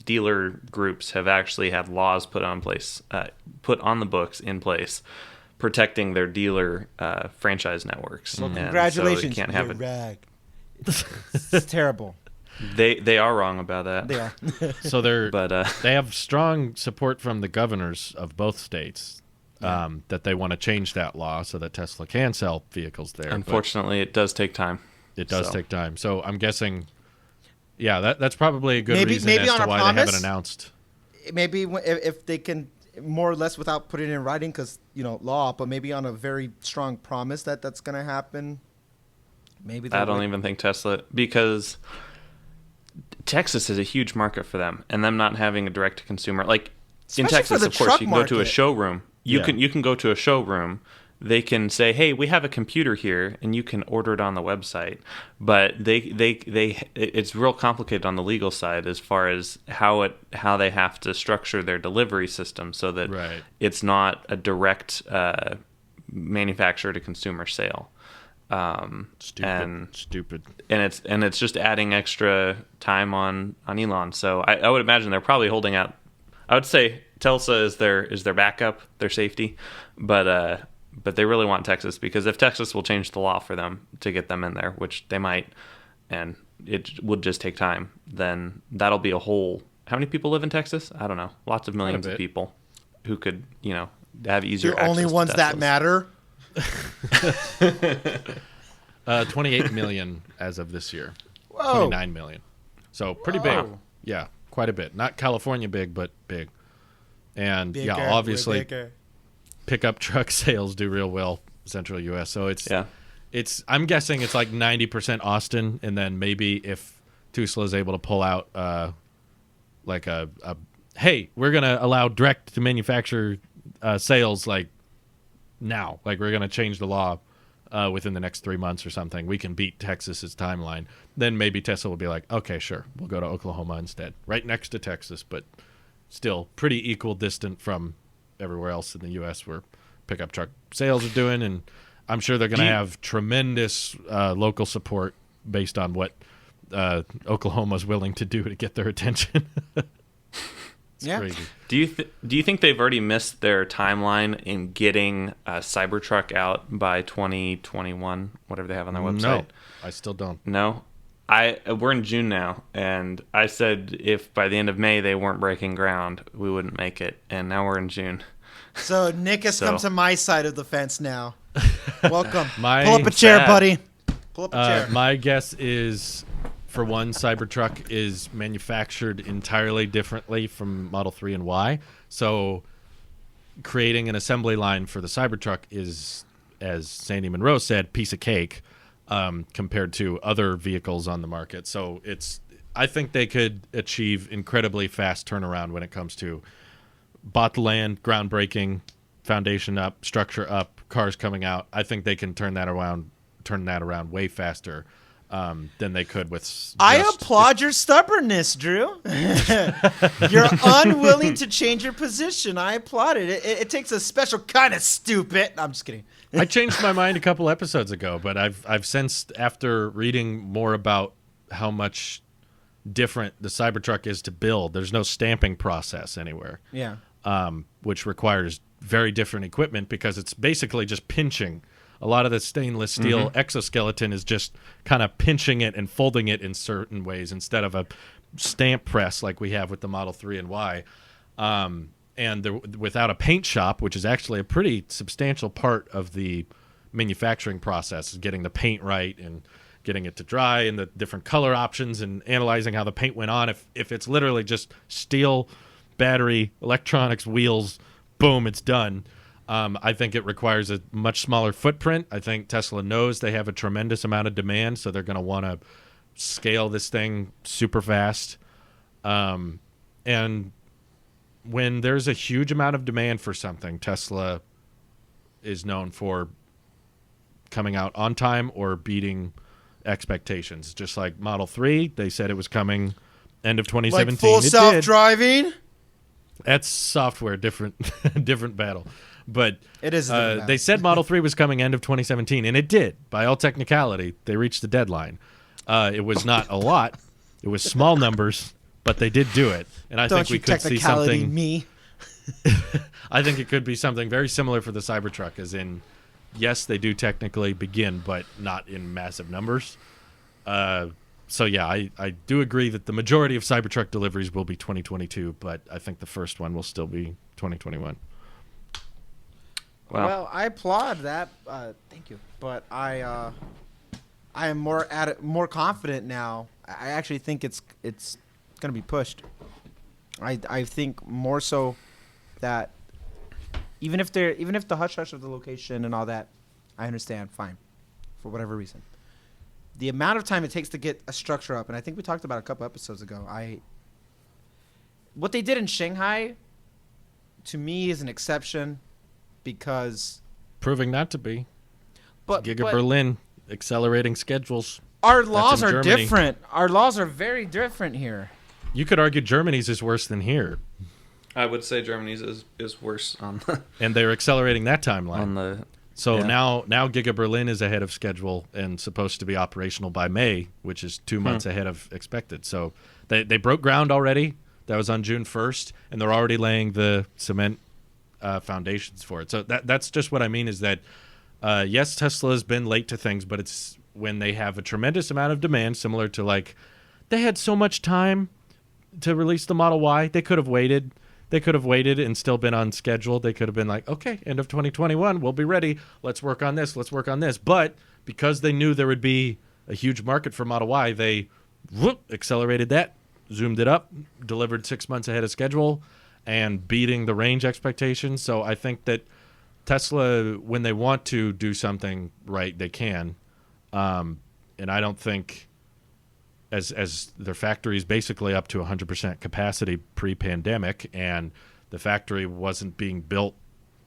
dealer groups have actually had laws put on the books in place, protecting their dealer franchise networks. Well, congratulations, so you can't have rag. It's terrible. They are wrong about that. They are. So they have strong support from the governors of both states that they want to change that law so that Tesla can sell vehicles there. Unfortunately, it does take time. It does take time. So I'm guessing, that's probably a good reason as to why they haven't announced. Maybe if they can more or less without putting it in writing because, law, but maybe on a very strong promise that's going to happen. Maybe I don't even think Tesla, because Texas is a huge market for them, and them not having a direct-to-consumer. Like, in Texas, of course, you can go to a showroom. You can go to a showroom. They can say, hey, we have a computer here, and you can order it on the website. But it's real complicated on the legal side as far as how they have to structure their delivery system so that it's not a direct manufacturer to consumer sale. Stupid. And it's just adding extra time on Elon. So I would imagine they're probably holding out. I would say Tesla is their backup, their safety, but they really want Texas because if Texas will change the law for them to get them in there, which they might, and it would just take time, then that'll be a whole. How many people live in Texas? I don't know. Lots of millions of people who could have easier. The only ones that matter. 28 million as of this year. Whoa. 29 million. So pretty big. Yeah, quite a bit. Not California big, but big. And bigger, obviously pickup truck sales do real well central US. So it's I'm guessing it's like 90% Austin, and then maybe if Tusla is able to pull out like a hey, we're going to allow direct to manufacture sales like now, like we're going to change the law within the next 3 months or something, we can beat Texas's timeline. Then maybe Tesla will be like, okay, sure, we'll go to Oklahoma instead, right next to Texas, but still pretty equal distant from everywhere else in the U.S. where pickup truck sales are doing. And I'm sure they're going to have tremendous local support based on what Oklahoma's willing to do to get their attention. Crazy. Do you think they've already missed their timeline in getting Cybertruck out by 2021, whatever they have on their website? No, I still don't. No, we're in June now, and I said if by the end of May they weren't breaking ground, we wouldn't make it, and now we're in June. So Nick has come to my side of the fence now. Welcome. Pull up a chair, buddy. Pull up a chair. My guess is, for one, Cybertruck is manufactured entirely differently from Model 3 and Y. So creating an assembly line for the Cybertruck is, as Sandy Monroe said, piece of cake compared to other vehicles on the market. So I think they could achieve incredibly fast turnaround when it comes to bought the land, groundbreaking, foundation up, structure up, cars coming out. I think they can turn that around way faster than they could with. I applaud your stubbornness, Drew. You're unwilling to change your position. I applaud it. It takes a special kind of stupid. I'm just kidding. I changed my mind a couple episodes ago, but I've sensed after reading more about how much different the Cybertruck is to build. There's no stamping process anywhere. Yeah. Which requires very different equipment because it's basically just pinching. A lot of the stainless steel exoskeleton is just kind of pinching it and folding it in certain ways instead of a stamp press like we have with the Model 3 and Y. Without a paint shop, which is actually a pretty substantial part of the manufacturing process, is getting the paint right and getting it to dry and the different color options and analyzing how the paint went on. If it's literally just steel, battery, electronics, wheels, boom, it's done. I think it requires a much smaller footprint. I think Tesla knows they have a tremendous amount of demand, so they're going to want to scale this thing super fast. And when there's a huge amount of demand for something, Tesla is known for coming out on time or beating expectations. Just like Model 3, they said it was coming end of 2017. Like full self-driving? That's software, different battle. But it is they said Model 3 was coming end of 2017, and it did. By all technicality, they reached the deadline. It was not a lot. It was small numbers, but they did do it. And I think we could see something. I think it could be something very similar for the Cybertruck, as in, yes, they do technically begin, but not in massive numbers. So, yeah, I do agree that the majority of Cybertruck deliveries will be 2022, but I think the first one will still be 2021. Wow. Well, I applaud that. Thank you. But I am more confident now. I actually think it's going to be pushed. I think more so that even if the hush hush of the location and all that, I understand, fine, for whatever reason. The amount of time it takes to get a structure up, and I think we talked about it a couple episodes ago. What they did in Shanghai, to me, is an exception, because proving not to be. But Berlin accelerating schedules. Our laws are different. Our laws are very different here. You could argue Germany's is worse than here. I would say Germany's is worse on the and they're accelerating that timeline. Now Giga Berlin is ahead of schedule and supposed to be operational by May, which is 2 months ahead of expected. So they broke ground already. That was on June 1st, and they're already laying the cement foundations for it. So that's just what I mean is that, yes, Tesla has been late to things, but it's when they have a tremendous amount of demand, similar to like they had so much time to release the Model Y. They could have waited. They could have waited and still been on schedule. They could have been like, okay, end of 2021, we'll be ready. Let's work on this. Let's work on this. But because they knew there would be a huge market for Model Y, they accelerated that, zoomed it up, delivered 6 months ahead of schedule, and beating the range expectations. So I think that Tesla, when they want to do something right, they can. And I don't think, as their factory is basically up to 100% capacity pre-pandemic, and the factory wasn't being built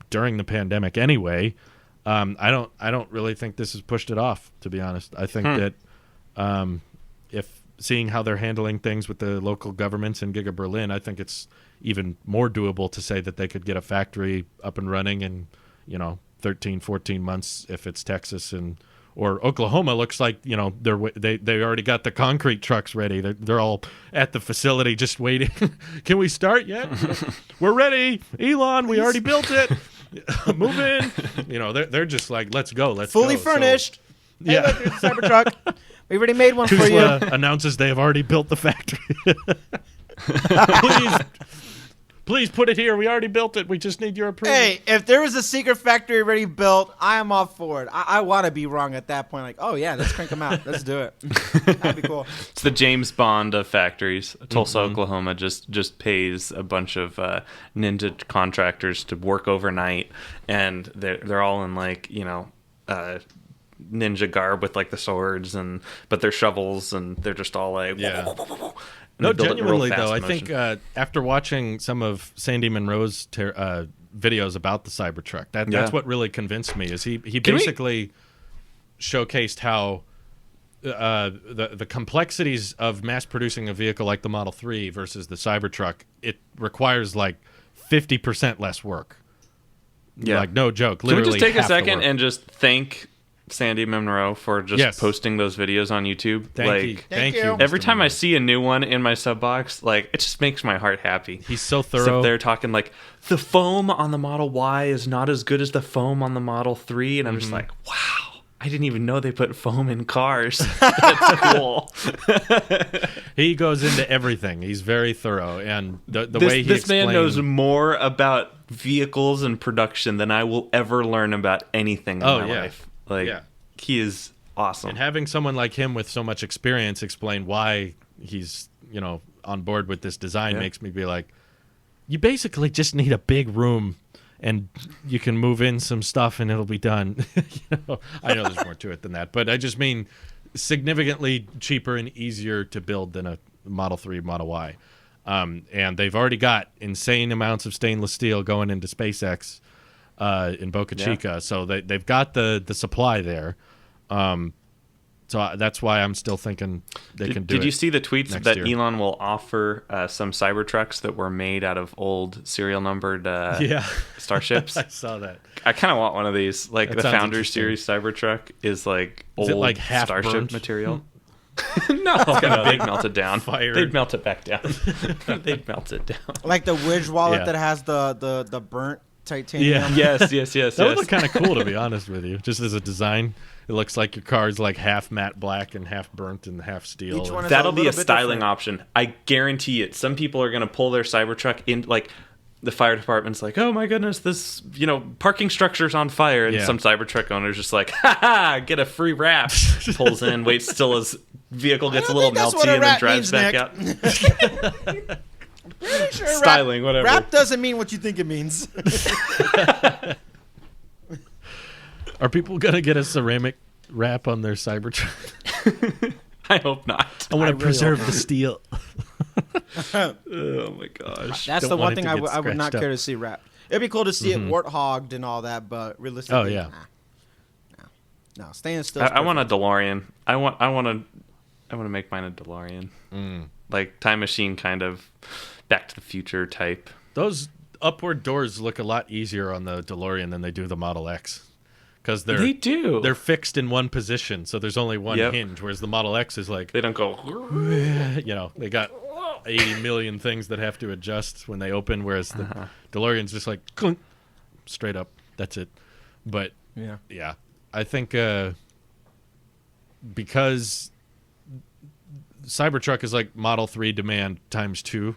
during the pandemic anyway, I don't really think this has pushed it off, to be honest. I think that if seeing how they're handling things with the local governments in Giga Berlin, I think it's even more doable to say that they could get a factory up and running in 13, 14 months if it's Texas or Oklahoma. Looks like they already got the concrete trucks ready. They're all at the facility just waiting. Can we start yet? We're ready, Elon. We already built it. Move in. They're just like, let's go. Let's fully go. furnished. So, yeah, hey, look, there's a Cybertruck. We already made one for you. Tesla announces they have already built the factory. Please put it here. We already built it. We just need your approval. Hey, if there was a secret factory already built, I am all for it. I want to be wrong at that point. Like, oh yeah, let's crank them out. Let's do it. That'd be cool. It's the James Bond of factories. Tulsa, Oklahoma just pays a bunch of ninja contractors to work overnight, and they're all in like, ninja garb with like the swords but they're shovels, and they're just all like No, genuinely though, I think after watching some of Sandy Monroe's videos about the Cybertruck, that's what really convinced me. Is he basically showcased how the complexities of mass producing a vehicle like the Model 3 versus the Cybertruck, it requires like 50% less work. Yeah, like no joke. Can we Literally, just take a half the second work. and just thank Sandy Monroe for just posting those videos on YouTube? Thank you. Every Mr. time I Monroe. see a new one in my sub box, like, it just makes my heart happy. He's so So thorough. they're talking like the foam on the Model Y is not as good as the foam on the Model 3, and I'm just like, wow, I didn't even know they put foam in cars. That's cool. He goes into everything. He's very thorough, and the way he this man explained- knows more about vehicles and production than I will ever learn about anything in my life. Like, he is awesome. And having someone like him with so much experience explain why he's, on board with this design makes me be like, you basically just need a big room and you can move in some stuff and it'll be done. I know there's more to it than that, but I just mean significantly cheaper and easier to build than a Model 3, Model Y. And they've already got insane amounts of stainless steel going into SpaceX in Boca Chica, so they've got the supply there. So that's why I'm still thinking they can do it. Did you see the tweets that year. Elon will offer some Cybertrucks that were made out of old serial numbered starships? I saw that. I kind of want one of these. Like, That the sounds Founders interesting. Series Cybertruck is like Is old it like half starship burnt? material. No, they'd melt it down. Fire. They'd melt it back down. They'd melt it down. Like the Widge wallet Yeah. that has the burnt titanium. Yeah. Yes. That would look kind of cool, to be honest with you. Just as a design, it looks like your car's like half matte black and half burnt and half steel. Each one is That'll be a little bit styling different. option. I guarantee it. Some people are going to pull their Cybertruck in, like, the fire department's like, oh my goodness, this, parking structure's on fire. And some Cybertruck owner's just like, get a free wrap. Pulls in, waits till his vehicle gets a little think that's what melty, a and then wrap drives means, back Nick. out. Pretty sure Styling, whatever. Rap doesn't mean what you think it means. Are people going to get a ceramic wrap on their Cybertruck? I hope not. I want to really preserve hope the steel. Oh my gosh. That's Don't the want one it thing to I get would not scratched care up. to see rap. It'd be cool to see it warthogged and all that, but realistically, Oh, yeah. no, staying still. I want a DeLorean. I want to make mine a DeLorean. Like Time Machine, kind of Back to the Future type. Those upward doors look a lot easier on the DeLorean than they do the Model X. Because They do. They're fixed in one position, so there's only one Yep. hinge, whereas the Model X is like, They don't go. they got 80 million things that have to adjust when they open, whereas the DeLorean's just like, clunk, straight up. That's it. But, yeah, I think because Cybertruck is like Model 3 demand times 2,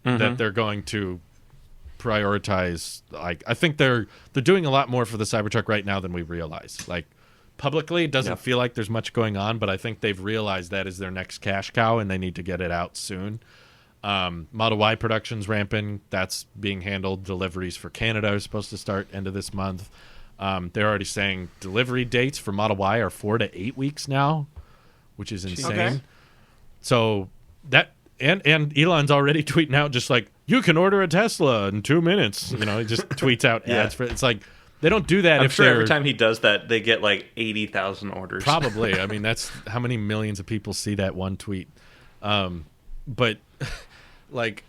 that they're going to prioritize. Like, I think they're doing a lot more for the Cybertruck right now than we realize. Like, publicly, it doesn't feel like there's much going on, but I think they've realized that is their next cash cow, and they need to get it out soon. Model Y production's ramping. That's being handled. Deliveries for Canada are supposed to start end of this month. They're already saying delivery dates for Model Y are 4 to 8 weeks now, which is insane. Okay. So that and Elon's already tweeting out just like, you can order a Tesla in 2 minutes. He just tweets out ads for it's like they don't do that. I'm if sure they're every time he does that, they get like 80,000 orders. probably. I mean, that's how many millions of people see that one tweet. But like,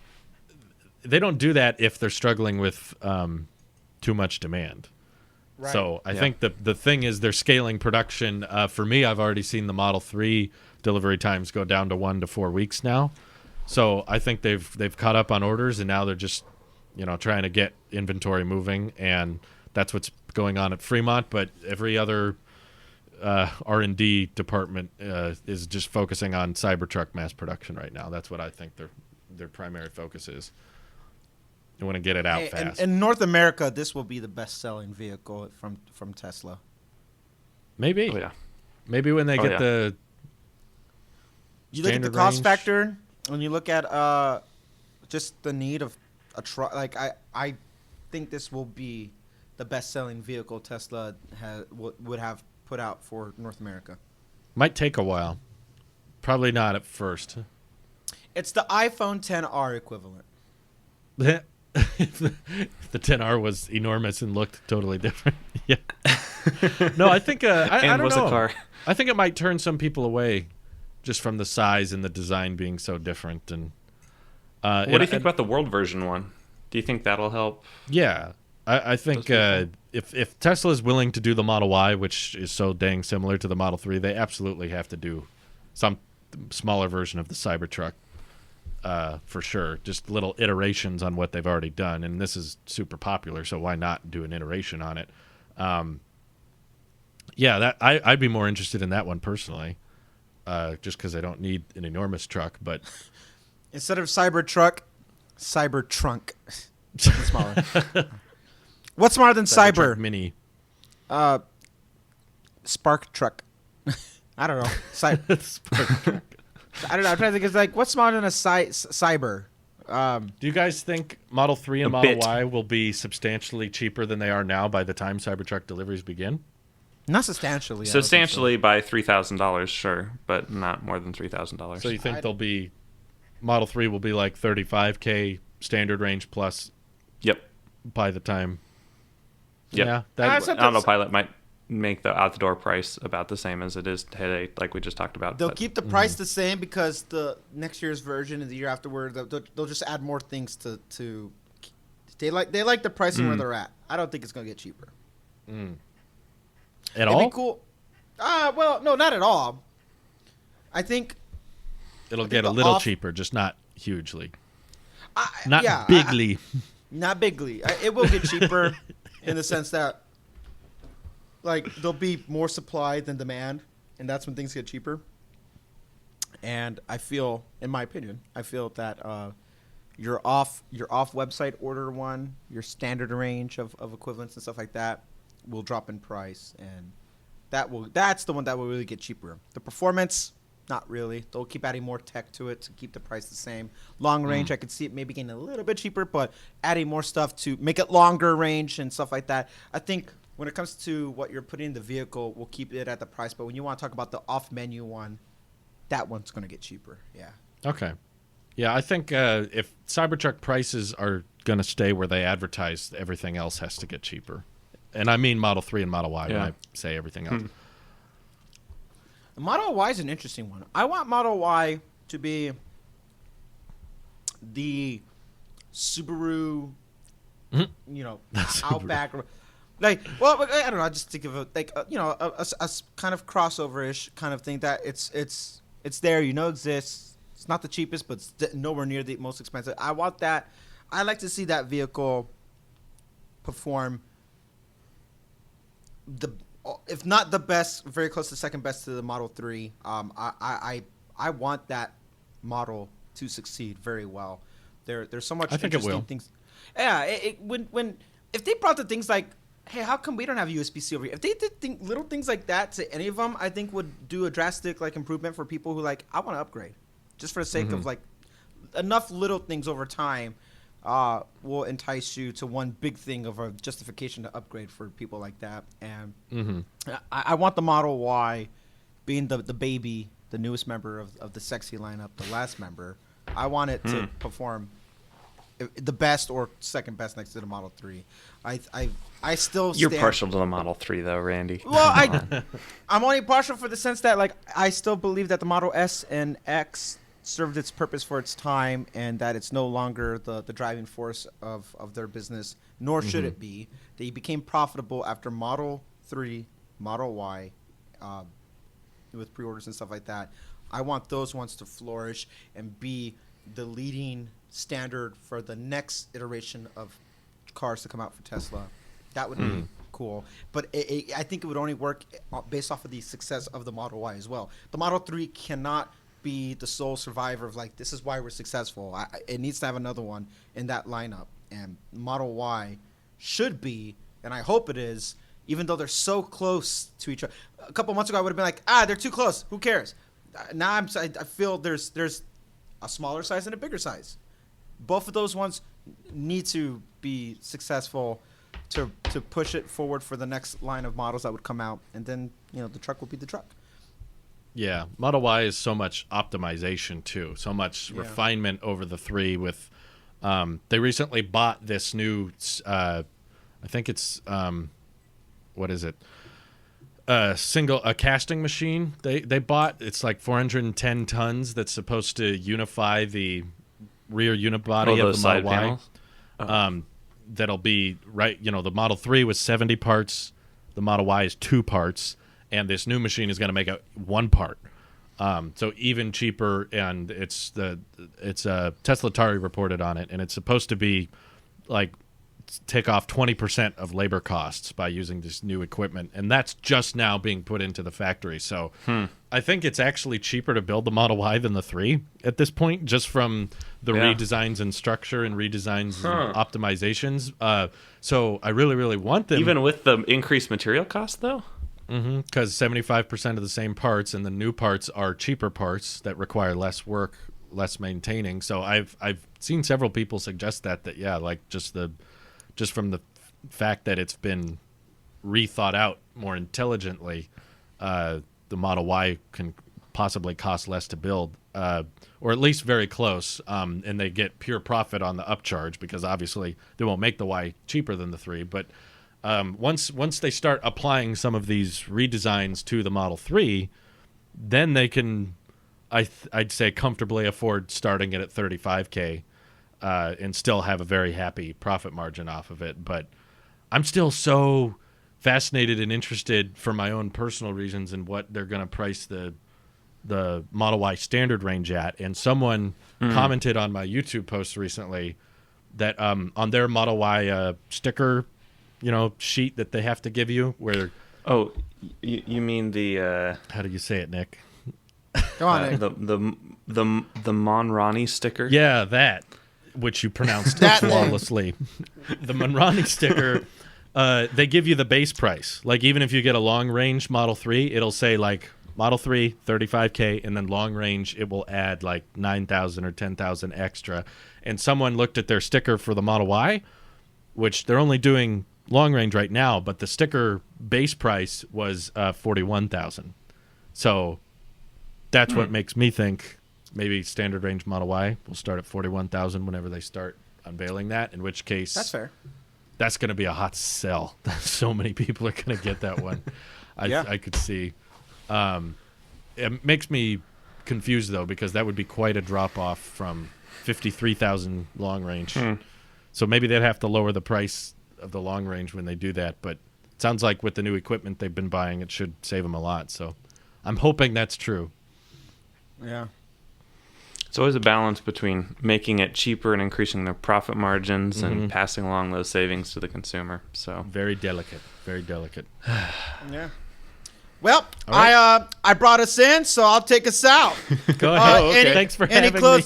they don't do that if they're struggling with too much demand. Right. So I think the thing is they're scaling production. For me, I've already seen the Model 3 delivery times go down to 1 to 4 weeks now. So I think they've caught up on orders, and now they're just trying to get inventory moving, and that's what's going on at Fremont. But every other R&D department is just focusing on Cybertruck mass production right now. That's what I think their primary focus is. You want to get it out fast. In North America, this will be the best-selling vehicle from Tesla. Maybe. Oh, yeah. Maybe when they get the you look at the cost factor, when you look at just the need of a truck. Like I think this will be the best-selling vehicle Tesla would have put out for North America. Might take a while. Probably not at first. It's the iPhone XR equivalent. If the 10R was enormous and looked totally different. Yeah. No, I think I don't know. A car. I think it might turn some people away just from the size and the design being so different. And what do you think about the world version one? Do you think that'll help? Yeah, I think if Tesla is willing to do the Model Y, which is so dang similar to the Model 3, they absolutely have to do some smaller version of the Cybertruck. For sure, just little iterations on what they've already done, and this is super popular, so why not do an iteration on it? Yeah, I'd be more interested in that one personally, just because I don't need an enormous truck. But instead of Cybertrunk, something smaller. What's smaller than Cyber? Mini, Spark Truck. I don't know. Spark Truck. I don't know. I'm trying to think. It's like, what's smaller than a Cyber? Do you guys think Model 3 and Model Y will be substantially cheaper than they are now by the time Cybertruck deliveries begin? Not substantially. Substantially by $3,000, sure, but not more than $3,000. So you think they'll be Model 3 will be like $35K standard range plus? Yep. By the time. Yep. Yeah. That, Autopilot might make the out-the-door price about the same as it is today, like we just talked about. They'll keep the price the same because the next year's version and the year afterward, they'll just add more things to. They like the pricing where they're at. I don't think it's gonna get cheaper. At all? It'd be cool. Well, no, not at all. I think it'll get a little cheaper, just not hugely. Not bigly. Not bigly. It will get cheaper in the sense that, like, there'll be more supply than demand, and that's when things get cheaper. And I feel, in my opinion, that your off website order one, your standard range of equivalents and stuff like that, will drop in price, and that's the one that will really get cheaper. The performance, not really. They'll keep adding more tech to it to keep the price the same. Long range, I could see it maybe getting a little bit cheaper, but adding more stuff to make it longer range and stuff like that. I think when it comes to what you're putting in the vehicle, we'll keep it at the price. But when you want to talk about the off-menu one, that one's going to get cheaper. Yeah. Okay. Yeah, I think if Cybertruck prices are going to stay where they advertise, everything else has to get cheaper. And I mean Model 3 and Model Y when I say everything else. The Model Y is an interesting one. I want Model Y to be the Subaru, Outback. Like, well, I don't know. I just think of it like a kind of crossover-ish kind of thing that it's there, exists. It's not the cheapest, but it's nowhere near the most expensive. I want that. I like to see that vehicle perform if not the best, very close to second best to the Model 3. I want that model to succeed very well. There's so much interesting things. Yeah, if they brought the things like, hey, how come we don't have USB-C over here? If they did little things like that to any of them, I think would do a drastic improvement for people who I want to upgrade, just for the sake of enough little things over time. Will entice you to one big thing of a justification to upgrade for people like that. And I want the Model Y being the baby, the newest member of the sexy lineup, the last member. I want it to perform the best or second best next to the Model 3. I still You're partial to the Model 3 though, Randy. Well, I'm only partial for the sense that I still believe that the Model S and X served its purpose for its time, and that it's no longer the driving force of their business, nor should it be. They became profitable after Model 3, Model Y, with pre-orders and stuff like that. I want those ones to flourish and be the leading standard for the next iteration of cars to come out for Tesla. That would be cool. But I think it would only work based off of the success of the Model Y as well. The Model 3 cannot be the sole survivor of this is why we're successful. It needs to have another one in that lineup. and Model Y should be, and I hope it is, even though they're so close to each other. A couple months ago, I would have been like, they're too close. Who cares? Now I feel there's a smaller size and a bigger size. Both of those ones need to be successful to push it forward for the next line of models that would come out, and then the truck will be the truck. Yeah, Model Y is so much optimization too, so much refinement over the 3 with. They recently bought this new, I think it's, what is it? A casting machine they bought. It's like 410 tons that's supposed to unify the rear unibody of the Model Y. Panels? Oh. That'll be right. The Model 3 was 70 parts. The Model Y is 2 parts. And this new machine is going to make it 1 part. So even cheaper, and it's Tesla Tari reported on it, and it's supposed to be like take off 20% of labor costs by using this new equipment, and that's just now being put into the factory. So I think it's actually cheaper to build the Model Y than the 3 at this point, just from the redesigns and structure and redesigns and optimizations. So I really, really want them. Even with the increased material cost, though? Because 75% of the same parts, and the new parts are cheaper parts that require less work, less maintaining. So I've seen several people suggest that like just from the fact that it's been rethought out more intelligently, the Model Y can possibly cost less to build, or at least very close, and they get pure profit on the upcharge because obviously they won't make the Y cheaper than the 3, but once they start applying some of these redesigns to the Model 3, then they can, I'd say, comfortably afford starting it at $35K and still have a very happy profit margin off of it. But I'm still so fascinated and interested for my own personal reasons in what they're going to price the Model Y standard range at. And someone commented on my YouTube post recently that on their Model Y sticker sheet that they have to give you where you mean the how do you say it, Nick? Go on, Nick. the Monroney sticker? Yeah, that, which you pronounced flawlessly. The Monroney sticker, they give you the base price. Like, even if you get a long range Model 3, it'll say like Model 3 $35K, and then long range it will add like 9,000 or 10,000 extra. And someone looked at their sticker for the Model Y, which they're only doing long range right now, but the sticker base price was $41,000. So that's what makes me think maybe standard range Model Y will start at $41,000 whenever they start unveiling that, in which case That's fair. That's going to be a hot sell. So many people are going to get that one. I could see. It makes me confused, though, because that would be quite a drop-off from 53,000 long range. So maybe they'd have to lower the price of the long range when they do that. But it sounds like with the new equipment they've been buying, it should save them a lot. So I'm hoping that's true. Yeah. It's always a balance between making it cheaper and increasing their profit margins and passing along those savings to the consumer. So very delicate. Very delicate. Yeah. Well, right. I brought us in, so I'll take us out. Go ahead. Thanks for having me.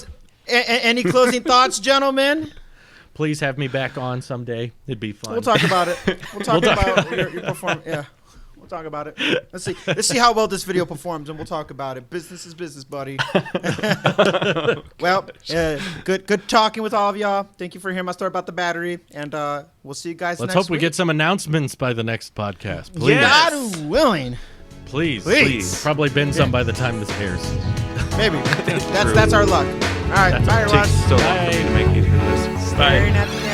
Any closing thoughts, gentlemen? Please have me back on someday. It'd be fun. We'll talk about it. We'll talk about your performance. Yeah, we'll talk about it. Let's see how well this video performs, and we'll talk about it. Business is business, buddy. Well, good talking with all of y'all. Thank you for hearing my story about the battery, and we'll see you guys Let's next week. hope we get some announcements by the next podcast. Please. Yes. God willing. Please. Probably been some by the time this airs. Maybe. That's our luck. All right. Bye, everyone. Takes so long for me to make you do this. Staring at the